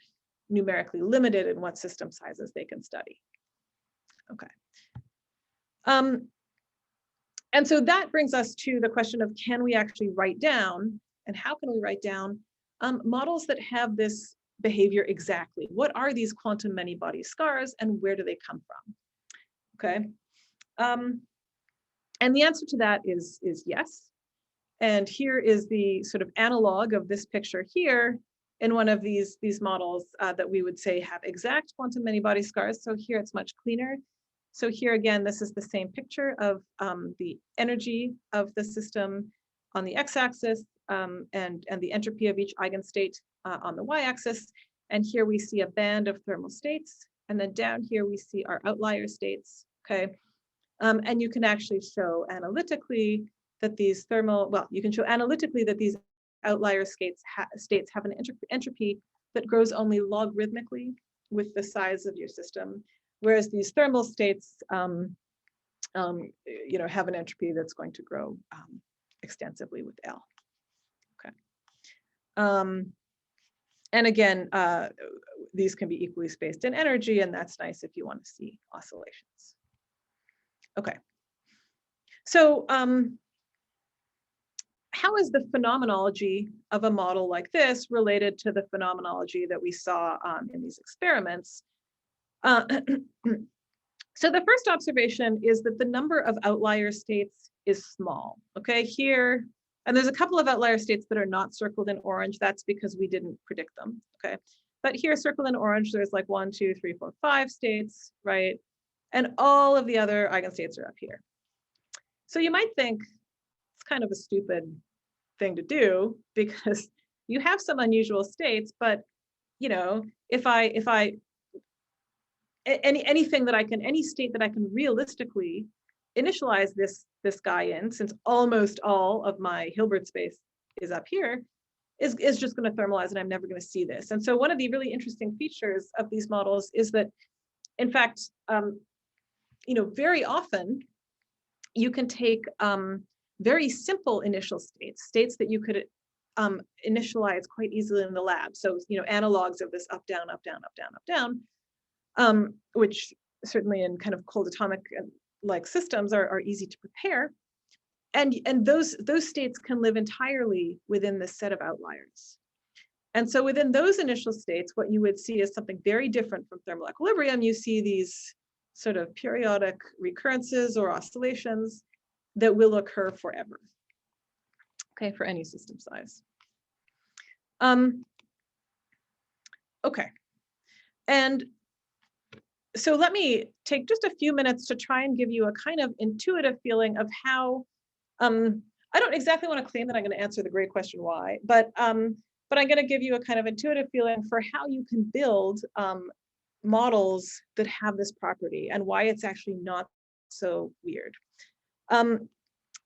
numerically limited in what system sizes they can study. Okay. And so that brings us to the question of, can we actually write down, and how can we write down models that have this behavior exactly? What are these quantum many-body scars, and where do they come from? Okay. And the answer to that is yes. And here is the sort of analog of this picture here in one of these models that we would say have exact quantum many-body scars. So here it's much cleaner. So here again, this is the same picture of the energy of the system on the x-axis and the entropy of each eigenstate on the y-axis. And here we see a band of thermal states. And then down here we see our outlier states, okay? And you can actually show analytically that these outlier states have an entropy that grows only logarithmically with the size of your system, whereas these thermal states, you know, have an entropy that's going to grow extensively with L. Okay. And again, these can be equally spaced in energy, and that's nice if you want to see oscillations. Okay. So how is the phenomenology of a model like this related to the phenomenology that we saw in these experiments? So the first observation is that the number of outlier states is small, okay? Here, and there's a couple of outlier states that are not circled in orange. That's because we didn't predict them, okay? But here, circled in orange, there's like 1, 2, 3, 4, 5 states, right? And all of the other eigenstates are up here. So you might think it's kind of a stupid thing to do because you have some unusual states, but you know, any state that I can realistically initialize this guy in, since almost all of my Hilbert space is up here, is just going to thermalize, and I'm never going to see this. And so one of the really interesting features of these models is that, in fact, you know, very often you can take very simple initial states that you could initialize quite easily in the lab. So, you know, analogs of this up, down, up, down, up, down, up, down, which certainly in kind of cold atomic like systems are easy to prepare. And those states can live entirely within this set of outliers. And so within those initial states, what you would see is something very different from thermal equilibrium. You see these sort of periodic recurrences or oscillations that will occur forever, okay, for any system size. Okay, and so let me take just a few minutes to try and give you a kind of intuitive feeling of how, I don't exactly want to claim that I'm going to answer the great question why, but I'm going to give you a kind of intuitive feeling for how you can build models that have this property and why it's actually not so weird.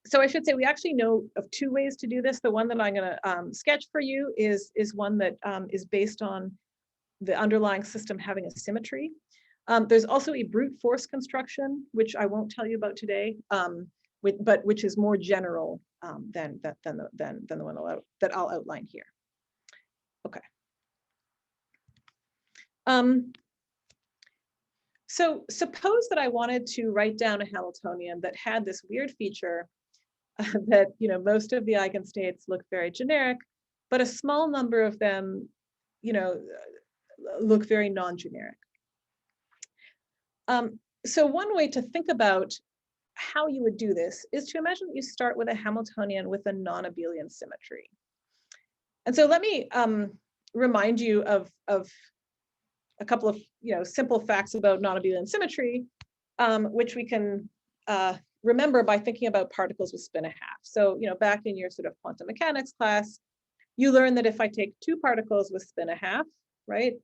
So I should say we actually know of two ways to do this. The one that I'm going to sketch for you is one that is based on the underlying system having a symmetry. There's also a brute force construction, which I won't tell you about today, but which is more general than the one that I'll outline here. Okay. So suppose that I wanted to write down a Hamiltonian that had this weird feature that, you know, most of the eigenstates look very generic, but a small number of them, you know, look very non-generic. So one way to think about how you would do this is to imagine that you start with a Hamiltonian with a non-abelian symmetry. And so let me remind you of a couple of, you know, simple facts about non-abelian symmetry, which we can remember by thinking about particles with spin 1/2. So, you know, back in your sort of quantum mechanics class, you learned that if I take two particles with spin 1/2, right,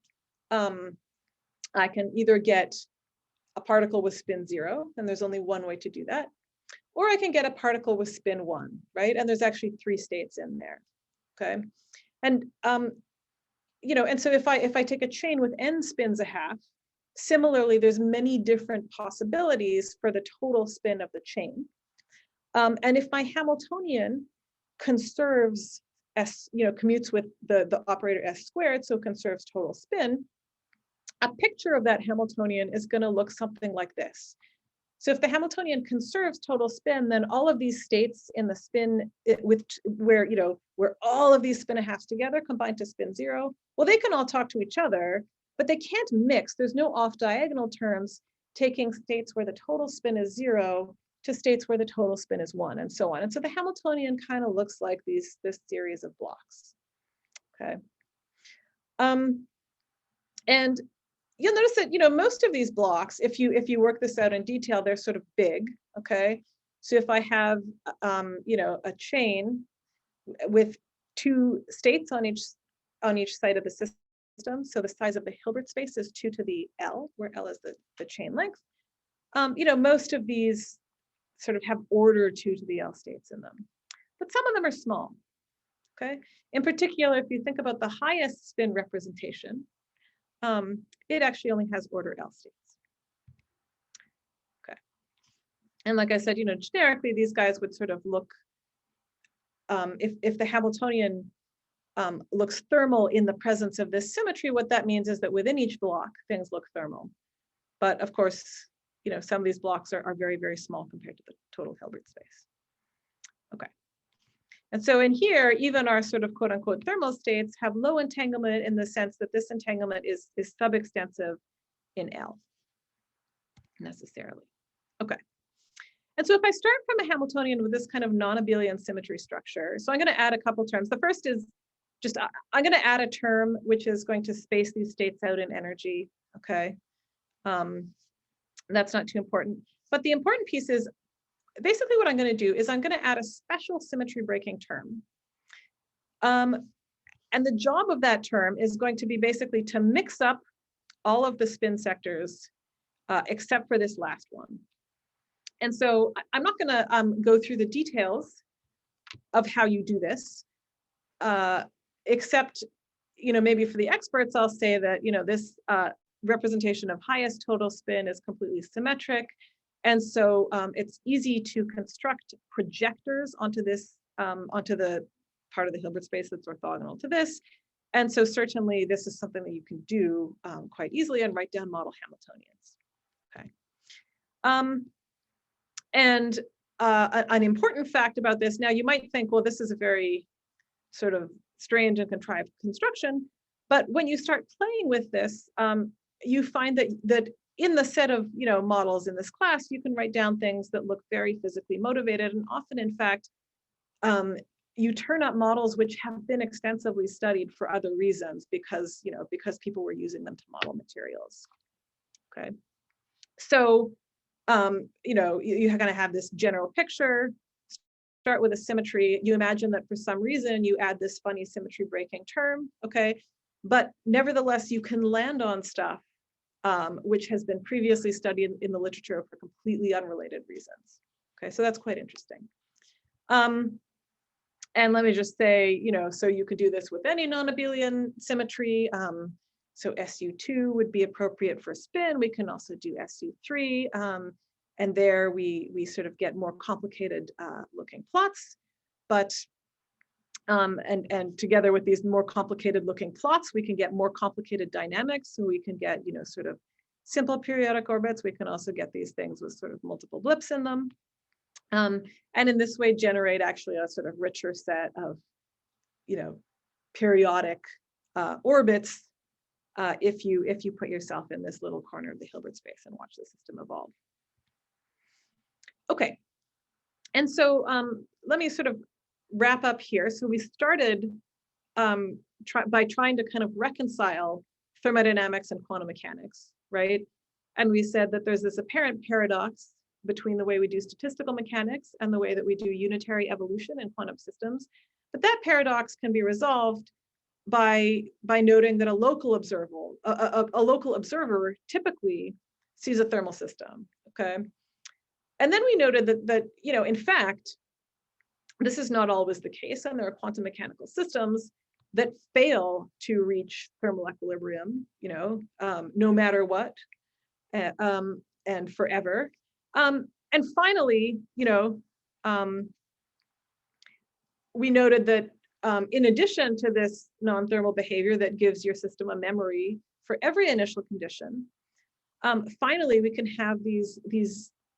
I can either get a particle with spin 0, and there's only one way to do that, or I can get a particle with spin 1, right? And there's actually 3 states in there, okay? And you know, and so if I take a chain with n spins 1/2, similarly, there's many different possibilities for the total spin of the chain. And if my Hamiltonian conserves s, you know, commutes with the operator s squared, so conserves total spin, a picture of that Hamiltonian is going to look something like this. So if the Hamiltonian conserves total spin, then all of these states in the spin where all of these spin 1/2s together combine to spin 0, well, they can all talk to each other, but they can't mix. There's no off diagonal terms taking states where the total spin is 0 to states where the total spin is 1, and so on. And so the Hamiltonian kind of looks like this series of blocks. Okay. And you'll notice that, you know, most of these blocks, if you work this out in detail, they're sort of big. Okay. So if I have you know, a chain with 2 states on each side of the system, so the size of the Hilbert space is 2 to the L, where L is the chain length. You know, most of these sort of have order 2 to the L states in them, but some of them are small. Okay. In particular, if you think about the highest spin representation, it actually only has order L states. Okay. And like I said, you know, generically, these guys would sort of look, if the Hamiltonian looks thermal in the presence of this symmetry, what that means is that within each block, things look thermal. But of course, you know, some of these blocks are very, very small compared to the total Hilbert space. Okay. And so in here, even our sort of quote unquote thermal states have low entanglement in the sense that this entanglement is subextensive in L necessarily. Okay. And so if I start from a Hamiltonian with this kind of non-abelian symmetry structure, so I'm going to add a couple terms. The first is just, I'm going to add a term which is going to space these states out in energy. Okay. That's not too important. But the important piece is, basically what I'm going to do is I'm going to add a special symmetry breaking term. And the job of that term is going to be basically to mix up all of the spin sectors except for this last one. And so I'm not going to go through the details of how you do this, except, you know, maybe for the experts, I'll say that, you know, this representation of highest total spin is completely symmetric. And so it's easy to construct projectors onto this, onto the part of the Hilbert space that's orthogonal to this. And so certainly this is something that you can do quite easily and write down model Hamiltonians. Okay. And an important fact about this, now you might think, well, this is a very sort of strange and contrived construction, but when you start playing with this, you find that in the set of models in this class, you can write down things that look very physically motivated, and often, in fact, you turn up models which have been extensively studied for other reasons because people were using them to model materials. Okay, so you're going to have this general picture. Start with a symmetry. You imagine that for some reason you add this funny symmetry breaking term. Okay, but nevertheless you can land on stuff which has been previously studied in the literature for completely unrelated reasons. Okay, so that's quite interesting. And let me just say, so you could do this with any non-abelian symmetry. So SU2 would be appropriate for spin. We can also do SU3. And there we sort of get more complicated looking plots. But, and together with these more complicated looking plots, we can get more complicated dynamics. So we can get, sort of simple periodic orbits. We can also get these things with sort of multiple blips in them. And in this way generate actually a sort of richer set of, periodic orbits if you put yourself in this little corner of the Hilbert space and watch the system evolve. Okay, and so let me sort of wrap up here. So we started by trying to kind of reconcile thermodynamics and quantum mechanics, right? And we said that there's this apparent paradox between the way we do statistical mechanics and the way that we do unitary evolution in quantum systems. But that paradox can be resolved by noting that a local observer typically sees a thermal system, okay? And then we noted that in fact, this is not always the case, and there are quantum mechanical systems that fail to reach thermal equilibrium, no matter what, and forever. And finally, we noted that in addition to this non-thermal behavior that gives your system a memory for every initial condition, finally, we can have these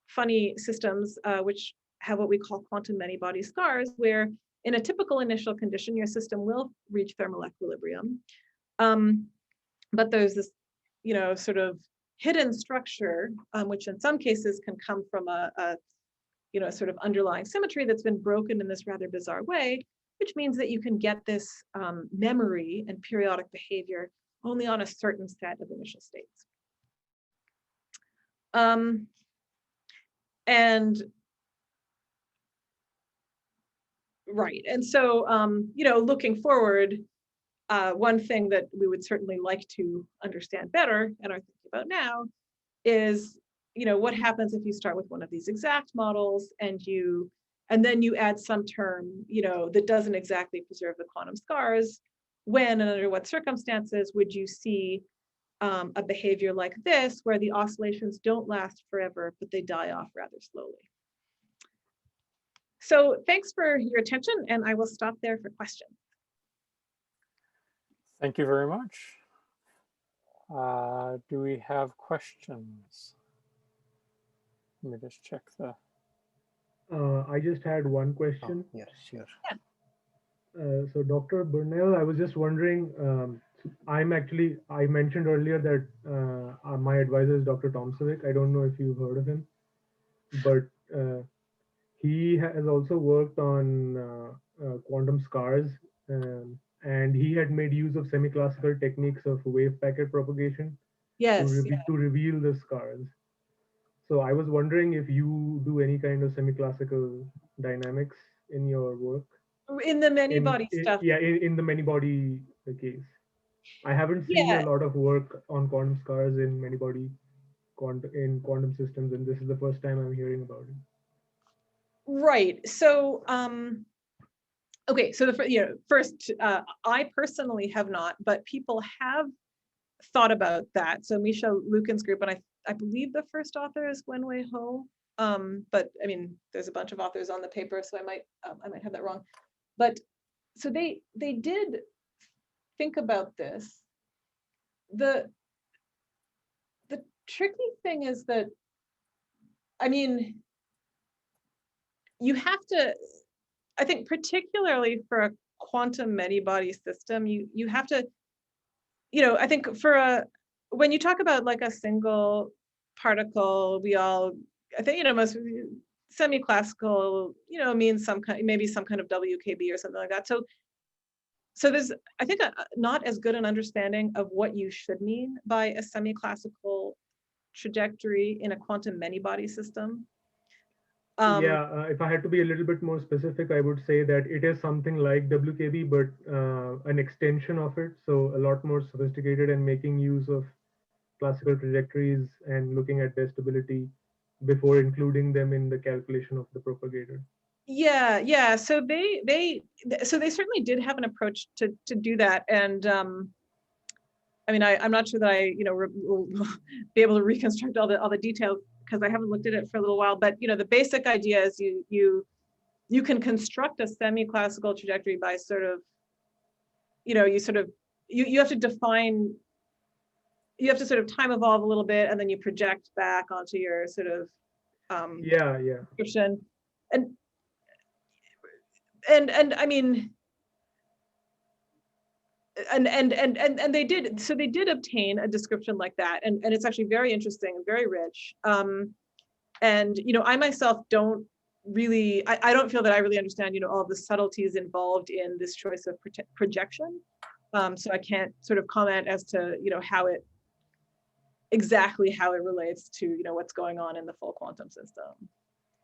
funny systems which have what we call quantum many-body scars, where in a typical initial condition, your system will reach thermal equilibrium. But there's this, sort of hidden structure, which in some cases can come from a sort of underlying symmetry that's been broken in this rather bizarre way, which means that you can get this memory and periodic behavior only on a certain set of initial states. And right, and so looking forward, one thing that we would certainly like to understand better and are thinking about now is, what happens if you start with one of these exact models and then you add some term, that doesn't exactly preserve the quantum scars. When and under what circumstances would you see a behavior like this, where the oscillations don't last forever, but they die off rather slowly? So thanks for your attention, and I will stop there for questions. Thank you very much. Do we have questions? Let me just check the. I just had one question. Oh, yes, sure. So Dr. Burnell, I was just wondering, I mentioned earlier that my advisor is Dr. Tomsovic. I don't know if you've heard of him, but he has also worked on quantum scars, and he had made use of semi-classical techniques of wave packet propagation to reveal the scars. So I was wondering if you do any kind of semi-classical dynamics in your work. In the many-body stuff. Yeah, in the many-body case. I haven't seen a lot of work on quantum scars in many-body in quantum systems, and this is the first time I'm hearing about it. Right. So, okay. So first, I personally have not, but people have thought about that. So Misha Lukin's group, and I believe the first author is Wenwei Ho. But I mean, there's a bunch of authors on the paper, so I might have that wrong. But so they did think about this. The tricky thing is that, I mean, you have to, I think particularly for a quantum many-body system, you have to, I think for when you talk about like a single particle, I think, most semi-classical, means maybe some kind of WKB or something like that. So there's, I think, not as good an understanding of what you should mean by a semi-classical trajectory in a quantum many-body system. If I had to be a little bit more specific, I would say that it is something like WKB, but an extension of it. So a lot more sophisticated and making use of classical trajectories and looking at their stability before including them in the calculation of the propagator. Yeah. So they certainly did have an approach to do that, and I mean, I'm not sure that I will be able to reconstruct all the details because I haven't looked at it for a little while. But the basic idea is you can construct a semi-classical trajectory by sort of you have to define. You have to sort of time evolve a little bit, and then you project back onto your sort of description, and I mean, and they did obtain a description like that, and it's actually very interesting and very rich. And I myself don't really, I don't feel that I really understand all the subtleties involved in this choice of projection. So I can't sort of comment as to exactly how it relates to what's going on in the full quantum system.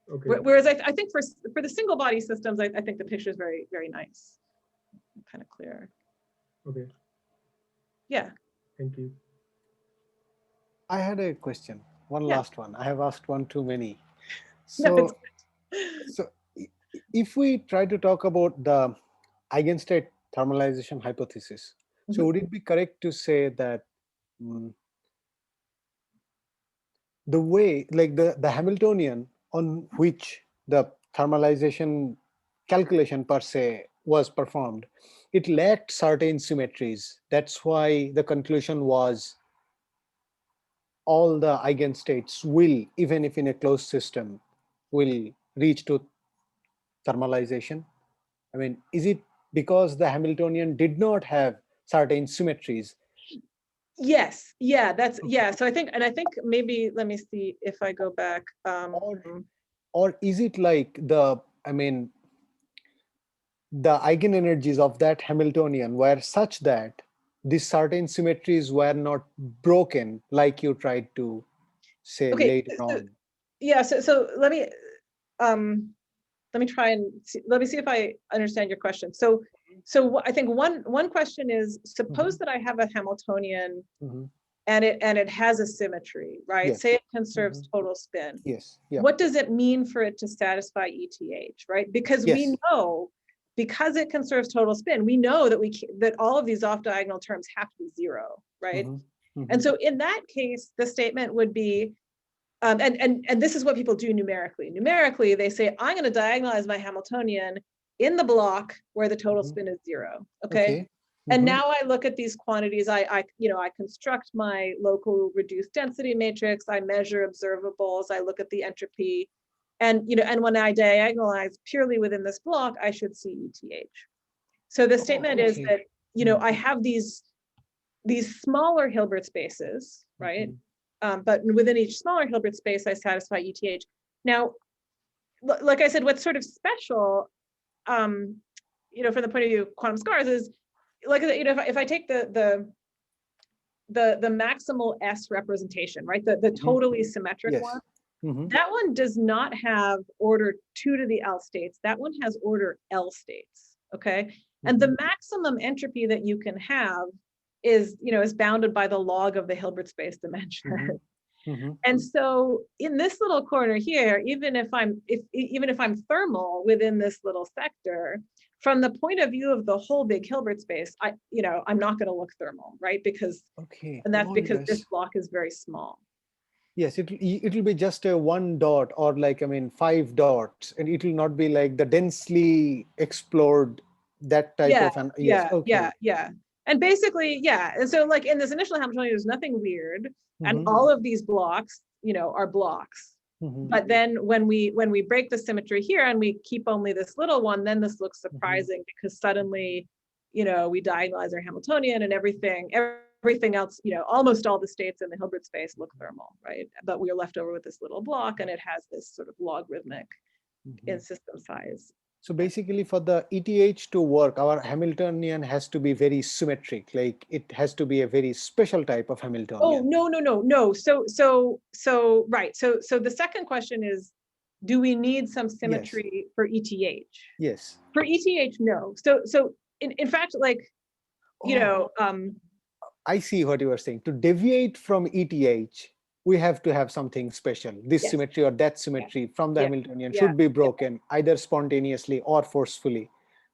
Okay. Whereas I think for the single body systems, I think the picture is very, very nice, kind of clear. Okay. Yeah. Thank you. I had a question. One Yeah. last one. I have asked one too many. No, So if we try to talk about the eigenstate thermalization hypothesis, so would it be correct to say that the way, like the Hamiltonian on which the thermalization calculation per se was performed, it lacked certain symmetries. That's why the conclusion was all the eigenstates will, even if in a closed system, will reach to thermalization. I mean, is it because the Hamiltonian did not have certain symmetries? Yes. Yeah. That's yeah. So I think maybe let me see if I go back. Or is it like the eigenenergies of that Hamiltonian were such that these certain symmetries were not broken, like you tried to say later on? Yeah. So let me try and let me see if I understand your question. So I think one question is, suppose that I have a Hamiltonian and it has a symmetry, right? Yes. Say it conserves total spin. Yes. Yeah. What does it mean for it to satisfy ETH, right? Because we know, because it conserves total spin, we know that all of these off-diagonal terms have to be zero, right? And so in that case, the statement would be, and this is what people do numerically. Numerically, they say, I'm going to diagonalize my Hamiltonian in the block where the total spin is zero. Okay. And now I look at these quantities. I construct my local reduced density matrix. I measure observables. I look at the entropy, and when I diagonalize purely within this block, I should see ETH. So the statement is that I have these smaller Hilbert spaces, right? But within each smaller Hilbert space, I satisfy ETH. Now, like I said, what's sort of special, from the point of view of quantum scars is, like, if I take the maximal S representation, right, the totally symmetric one, that one does not have order 2 to the L states. That one has order L states. Okay, and the maximum entropy that you can have is bounded by the log of the Hilbert space dimension. And so in this little corner here, even if I'm thermal within this little sector, from the point of view of the whole big Hilbert space, I'm not going to look thermal, right? Because and that's because this block is very small. Yes, it'll be just a 1 dot, or 5 dots, and it will not be like the densely explored, that type of yeah. And basically, and so like in this initial Hamiltonian, there's nothing weird, and all of these blocks, are blocks. But then when we break the symmetry here and we keep only this little one, then this looks surprising because suddenly, we diagonalize our Hamiltonian and everything everything else, almost all the states in the Hilbert space look thermal, right? But we're left over with this little block, and it has this sort of logarithmic in system size. So basically, for the ETH to work, our Hamiltonian has to be very symmetric. Like it has to be a very special type of Hamiltonian. Oh, no. So right. So the second question is, do we need some symmetry for ETH? Yes. For ETH, no. So in fact, like, I see what you are saying. To deviate from ETH, we have to have something special. This symmetry or that symmetry from the Hamiltonian should be broken either spontaneously or forcefully.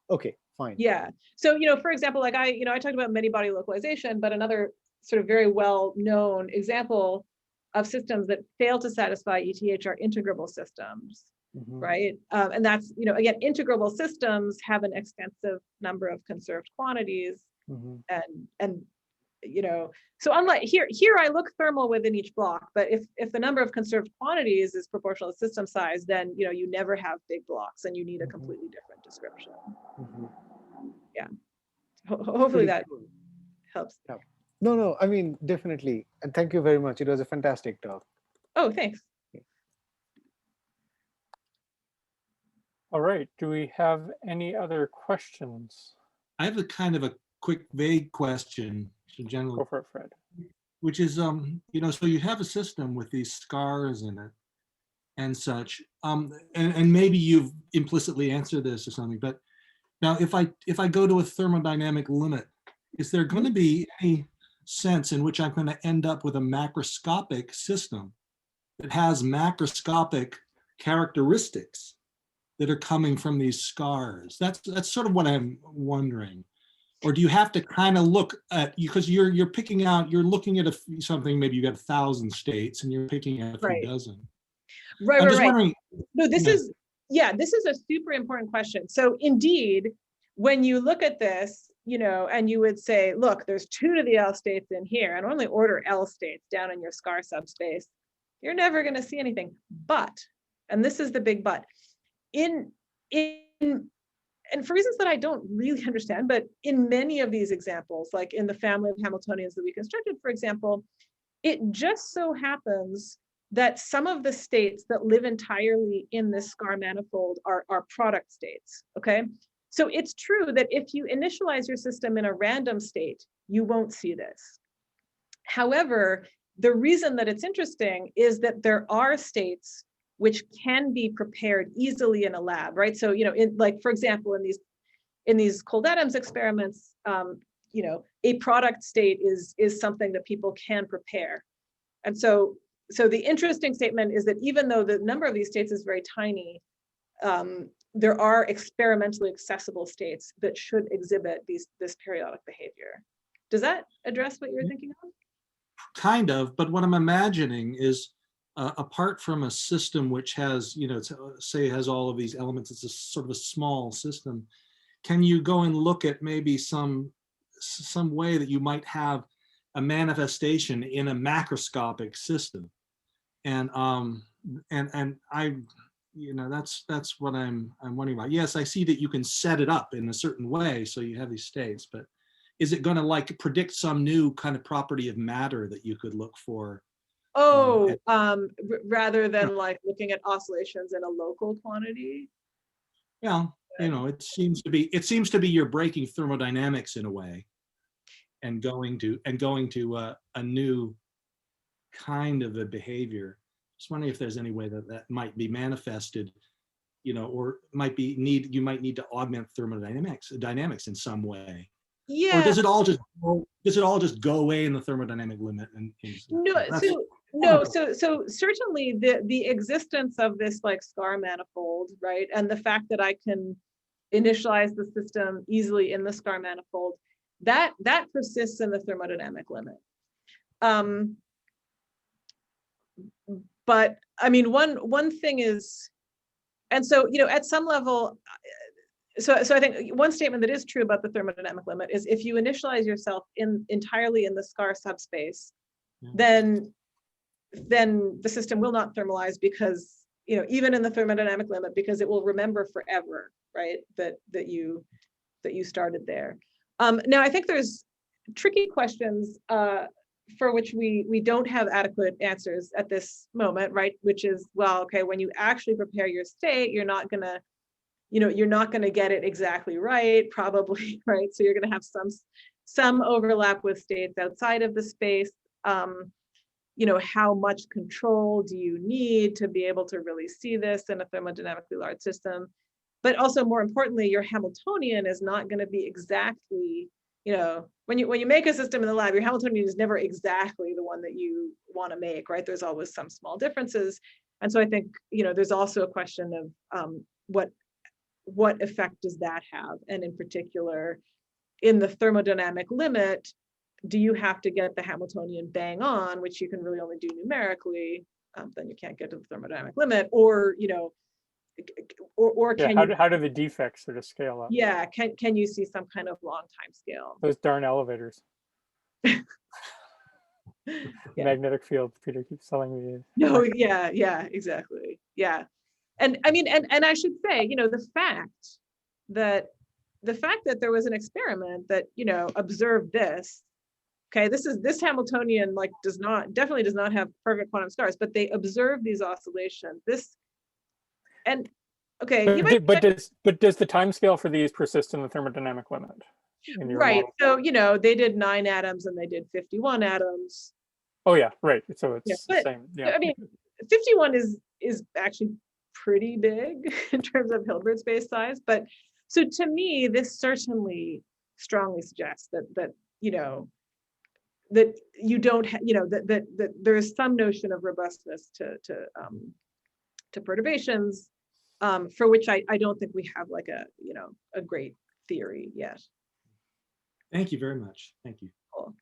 Okay, fine. Yeah. So, for example, like I talked about many-body localization, but another sort of very well-known example of systems that fail to satisfy ETH are integrable systems, right? And that's, again, integrable systems have an extensive number of conserved quantities, and so unlike here I look thermal within each block, but if the number of conserved quantities is proportional to system size, then you never have big blocks, and you need a completely different description. Yeah. Hopefully that helps. No, I mean, definitely. And thank you very much. It was a fantastic talk. Oh, thanks. All right. Do we have any other questions? I have a kind of a quick, vague question. Generally, go for it, Fred. Which is, so you have a system with these scars in it and such, and maybe you've implicitly answered this or something, but now if I go to a thermodynamic limit, is there going to be any sense in which I'm going to end up with a macroscopic system that has macroscopic characteristics that are coming from these scars? That's sort of what I'm wondering. Or do you have to kind of look at, because you're looking at something, maybe you got 1,000 states and you're picking out a few dozen. Right. Wondering, no, this is a super important question. So indeed, when you look at this, and you would say, look, there's 2 to the L states in here, and only order L states down in your scar subspace, you're never going to see anything. But, and this is the big but, and for reasons that I don't really understand, but in many of these examples, like in the family of Hamiltonians that we constructed, for example, it just so happens that some of the states that live entirely in this scar manifold are product states, okay? So it's true that if you initialize your system in a random state, you won't see this. However, the reason that it's interesting is that there are states which can be prepared easily in a lab, right? So, for example, in these cold atoms experiments, a product state is something that people can prepare. And so the interesting statement is that even though the number of these states is very tiny, there are experimentally accessible states that should exhibit this periodic behavior. Does that address what you're thinking of? Kind of, but what I'm imagining is, apart from a system which has, say has all of these elements, it's a sort of a small system. Can you go and look at maybe some way that you might have a manifestation in a macroscopic system? And I, that's what I'm wondering about. Yes, I see that you can set it up in a certain way, so you have these states, but is it going to like predict some new kind of property of matter that you could look for? Rather than like looking at oscillations in a local quantity. Yeah, it seems to be you're breaking thermodynamics in a way, and going to a new kind of a behavior. Just wondering if there's any way that might be manifested, or you might need to augment dynamics in some way. Yeah. Or does it all just go away in the thermodynamic limit? So certainly the existence of this like scar manifold, right, and the fact that I can initialize the system easily in the scar manifold, that persists in the thermodynamic limit. But I mean, one thing is, and so at some level, so I think one statement that is true about the thermodynamic limit is if you initialize yourself entirely in the scar subspace, then the system will not thermalize, because even in the thermodynamic limit, because it will remember forever, right, that you started there. Now I think there's tricky questions for which we don't have adequate answers at this moment, right? Which is, well, okay, when you actually prepare your state, you're not gonna, you're not gonna get it exactly right, probably, right? So you're gonna have some overlap with states outside of the space. How much control do you need to be able to really see this in a thermodynamically large system? But also, more importantly, your Hamiltonian is not going to be exactly, when you make a system in the lab, your Hamiltonian is never exactly the one that you want to make, right? There's always some small differences. And so I think, there's also a question of what effect does that have? And in particular, in the thermodynamic limit, do you have to get the Hamiltonian bang on, which you can really only do numerically, then you can't get to the thermodynamic limit, or or Yeah, can how do the defects sort of scale up? Yeah, can you see some kind of long time scale? Those darn elevators. Yeah. Magnetic field, Peter keeps telling me. No, yeah, exactly. Yeah. And I mean, and I should say, the fact that there was an experiment that, observed this, okay, this Hamiltonian definitely does not have perfect quantum stars, but they observed these oscillations. But does the time scale for these persist in the thermodynamic limit? Right. Model? So, they did 9 atoms and they did 51 atoms. Oh yeah, right. So it's the same. Yeah. I mean, 51 is actually pretty big in terms of Hilbert space size. But so to me, this certainly strongly suggests that that you don't that there is some notion of robustness to perturbations, for which I don't think we have like a great theory yet. Thank you very much. Thank you. Cool.